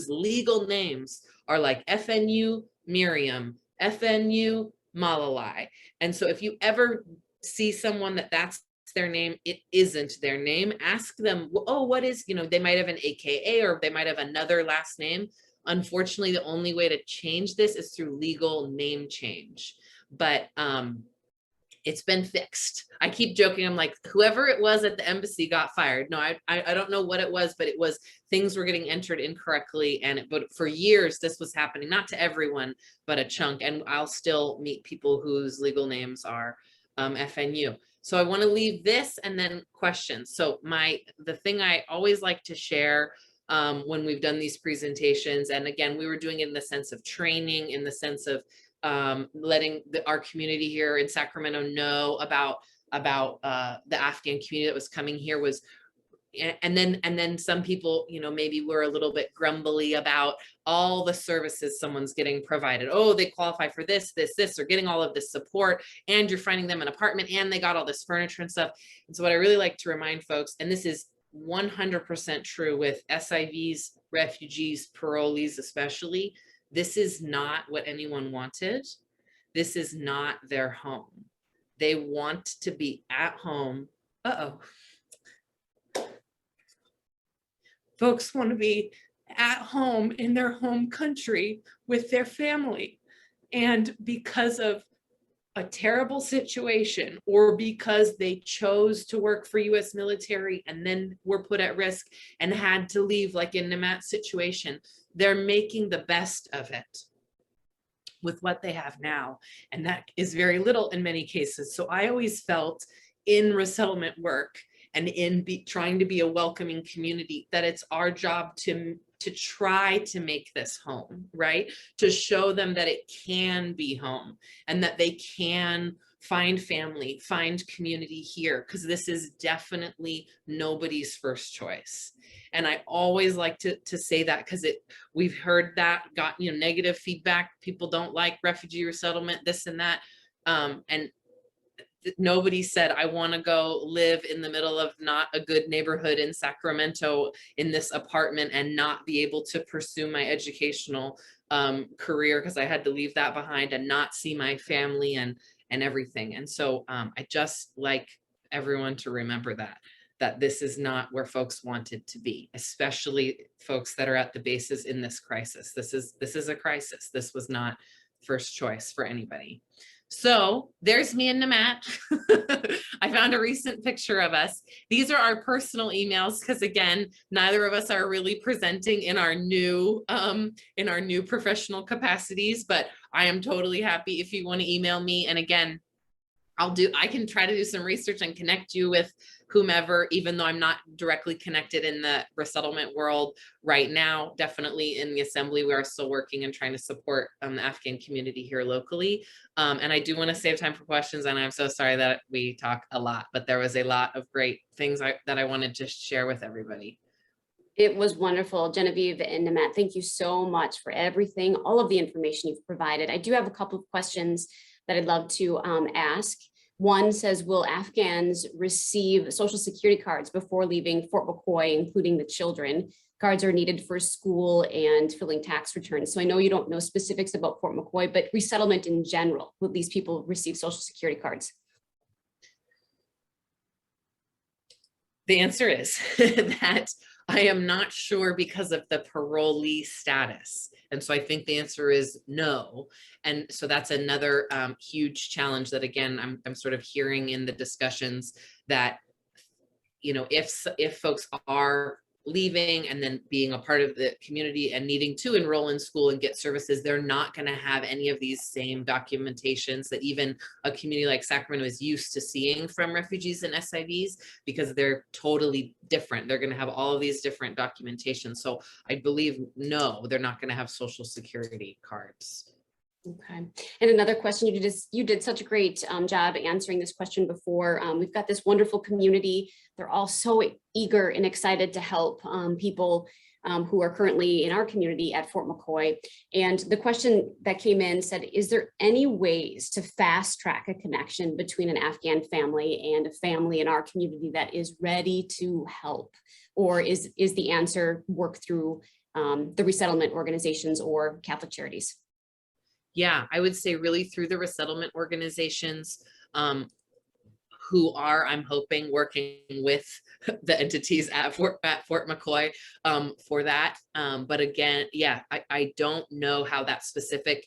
B: legal names are like FNU Miriam, FNU Malalai. And so if you ever see someone that's their name, it isn't their name, ask them, oh, what is, they might have an AKA or they might have another last name. Unfortunately, the only way to change this is through legal name change. But it's been fixed. I keep joking. I'm like, whoever it was at the embassy got fired. No, I don't know what it was, but it was, things were getting entered incorrectly. But for years, this was happening, not to everyone, but a chunk. And I'll still meet people whose legal names are FNU. So I want to leave this and then questions. So the thing I always like to share when we've done these presentations, and again, we were doing it in the sense of training, in the sense of letting our community here in Sacramento know about the Afghan community that was coming here, was, and then some people, maybe were a little bit grumbly about all the services someone's getting provided. Oh, they qualify for this, they're getting all of this support, and you're finding them an apartment, and they got all this furniture and stuff. And so what I really like to remind folks, and this is 100% true with SIVs, refugees, parolees especially, this is not what anyone wanted. This is not their home. They want to be at home. Folks want to be at home in their home country with their family. And because of a terrible situation, or because they chose to work for US military and then were put at risk and had to leave, like in Namat's situation, they're making the best of it with what they have now. And that is very little in many cases. So I always felt in resettlement work and in trying to be a welcoming community, that it's our job to try to make this home, right? To show them that it can be home and that they can find family, find community here, because this is definitely nobody's first choice. And I always like to say that, because we've heard that, got negative feedback. People don't like refugee resettlement, this and that. And nobody said, I want to go live in the middle of not a good neighborhood in Sacramento in this apartment and not be able to pursue my educational career because I had to leave that behind and not see my family and everything. And so I just like everyone to remember that this is not where folks wanted to be, especially folks that are at the bases in this crisis. This is a crisis. This was not first choice for anybody. So there's me and Namat. I found a recent picture of us. These are our personal emails, because again, neither of us are really presenting in our new professional capacities, but I am totally happy if you want to email me. And again, I can try to do some research and connect you with whomever, even though I'm not directly connected in the resettlement world right now. Definitely in the assembly, we are still working and trying to support the Afghan community here locally. And I do want to save time for questions, and I'm so sorry that we talk a lot, but there was a lot of great things that I wanted to share with everybody.
A: It was wonderful. Genevieve and Namat, thank you so much for everything, all of the information you've provided. I do have a couple of questions that I'd love to ask. One says, will Afghans receive Social Security cards before leaving Fort Mccoy, including the children? Cards are needed for school and filling tax returns. So I know you don't know specifics about Fort McCoy, but resettlement in general, will these people receive Social Security cards?
B: The answer is that I am not sure because of the parolee status. And so I think the answer is no. And so that's another huge challenge that, again, I'm sort of hearing in the discussions that, if folks are leaving and then being a part of the community and needing to enroll in school and get services, they're not going to have any of these same documentations that even a community like Sacramento is used to seeing from refugees and SIVs, because they're totally different. They're going to have all of these different documentation. So I believe, no, they're not going to have Social Security cards.
A: Okay. And another question, you did such a great job answering this question before. We've got this wonderful community. They're all so eager and excited to help people who are currently in our community at Fort McCoy. And the question that came in said, is there any ways to fast track a connection between an Afghan family and a family in our community that is ready to help? Or is the answer work through the resettlement organizations or Catholic charities?
B: Yeah, I would say really through the resettlement organizations who are, I'm hoping, working with the entities at Fort McCoy for that. But again, yeah, I don't know how that specific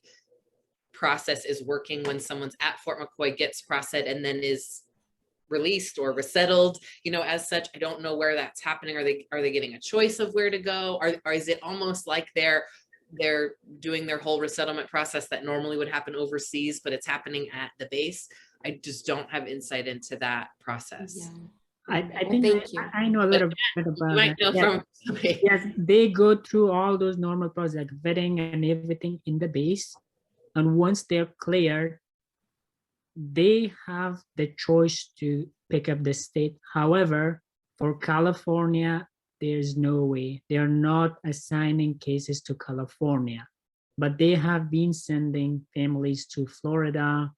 B: process is working when someone's at Fort McCoy, gets processed, and then is released or resettled, you know, as such. I don't know where that's happening. Are they getting a choice of where to go? Or is it almost like they're doing their whole resettlement process that normally would happen overseas, but it's happening at the base? I just don't have insight into that process.
A: Yeah.
C: I think
A: Thank you.
C: I know a little bit
B: You
C: about
B: might
C: that.
B: know
C: Yes.
B: from
C: Yes, they go through all those normal process, like vetting and everything in the base. And once they're cleared, they have the choice to pick up the state. However, for California, there's no way. They are not assigning cases to California, but they have been sending families to Florida,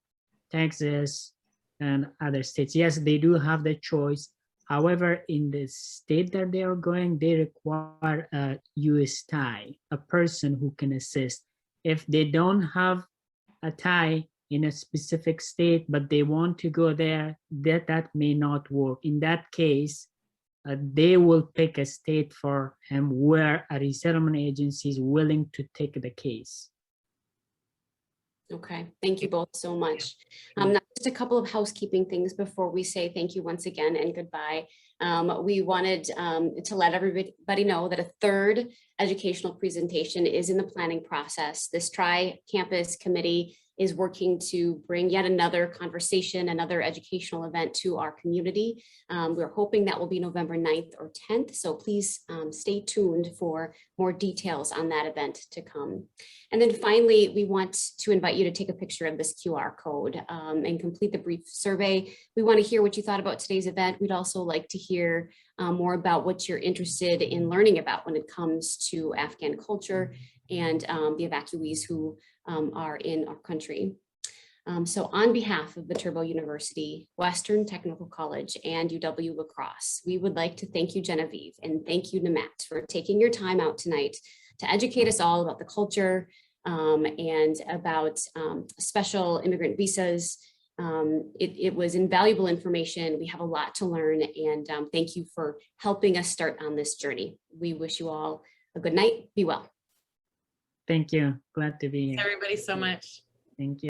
C: Texas, and other states. Yes, they do have the choice. However, in the state that they are going, they require a U.S. tie, a person who can assist. If they don't have a tie in a specific state, but they want to go there, that may not work. In that case, they will pick a state for him where a resettlement agency is willing to take the case.
A: Okay, thank you both so much. Now just a couple of housekeeping things before we say thank you once again and goodbye. We wanted to let everybody know that a third educational presentation is in the planning process. This tri-campus committee is working to bring yet another conversation, another educational event to our community. We're hoping that will be November 9th or 10th. So please stay tuned for more details on that event to come. And then finally, we want to invite you to take a picture of this QR code and complete the brief survey. We want to hear what you thought about today's event. We'd also like to hear more about what you're interested in learning about when it comes to Afghan culture and the evacuees who are in our country. So on behalf of Viterbo University, Western Technical College, and UW-La Crosse, we would like to thank you, Genevieve, and thank you, Namat, for taking your time out tonight to educate us all about the culture and about special immigrant visas. It was invaluable information. We have a lot to learn, and thank you for helping us start on this journey. We wish you all a good night. Be well.
C: Thank you. Glad to be here.
B: Thanks everybody so much.
C: Thank you.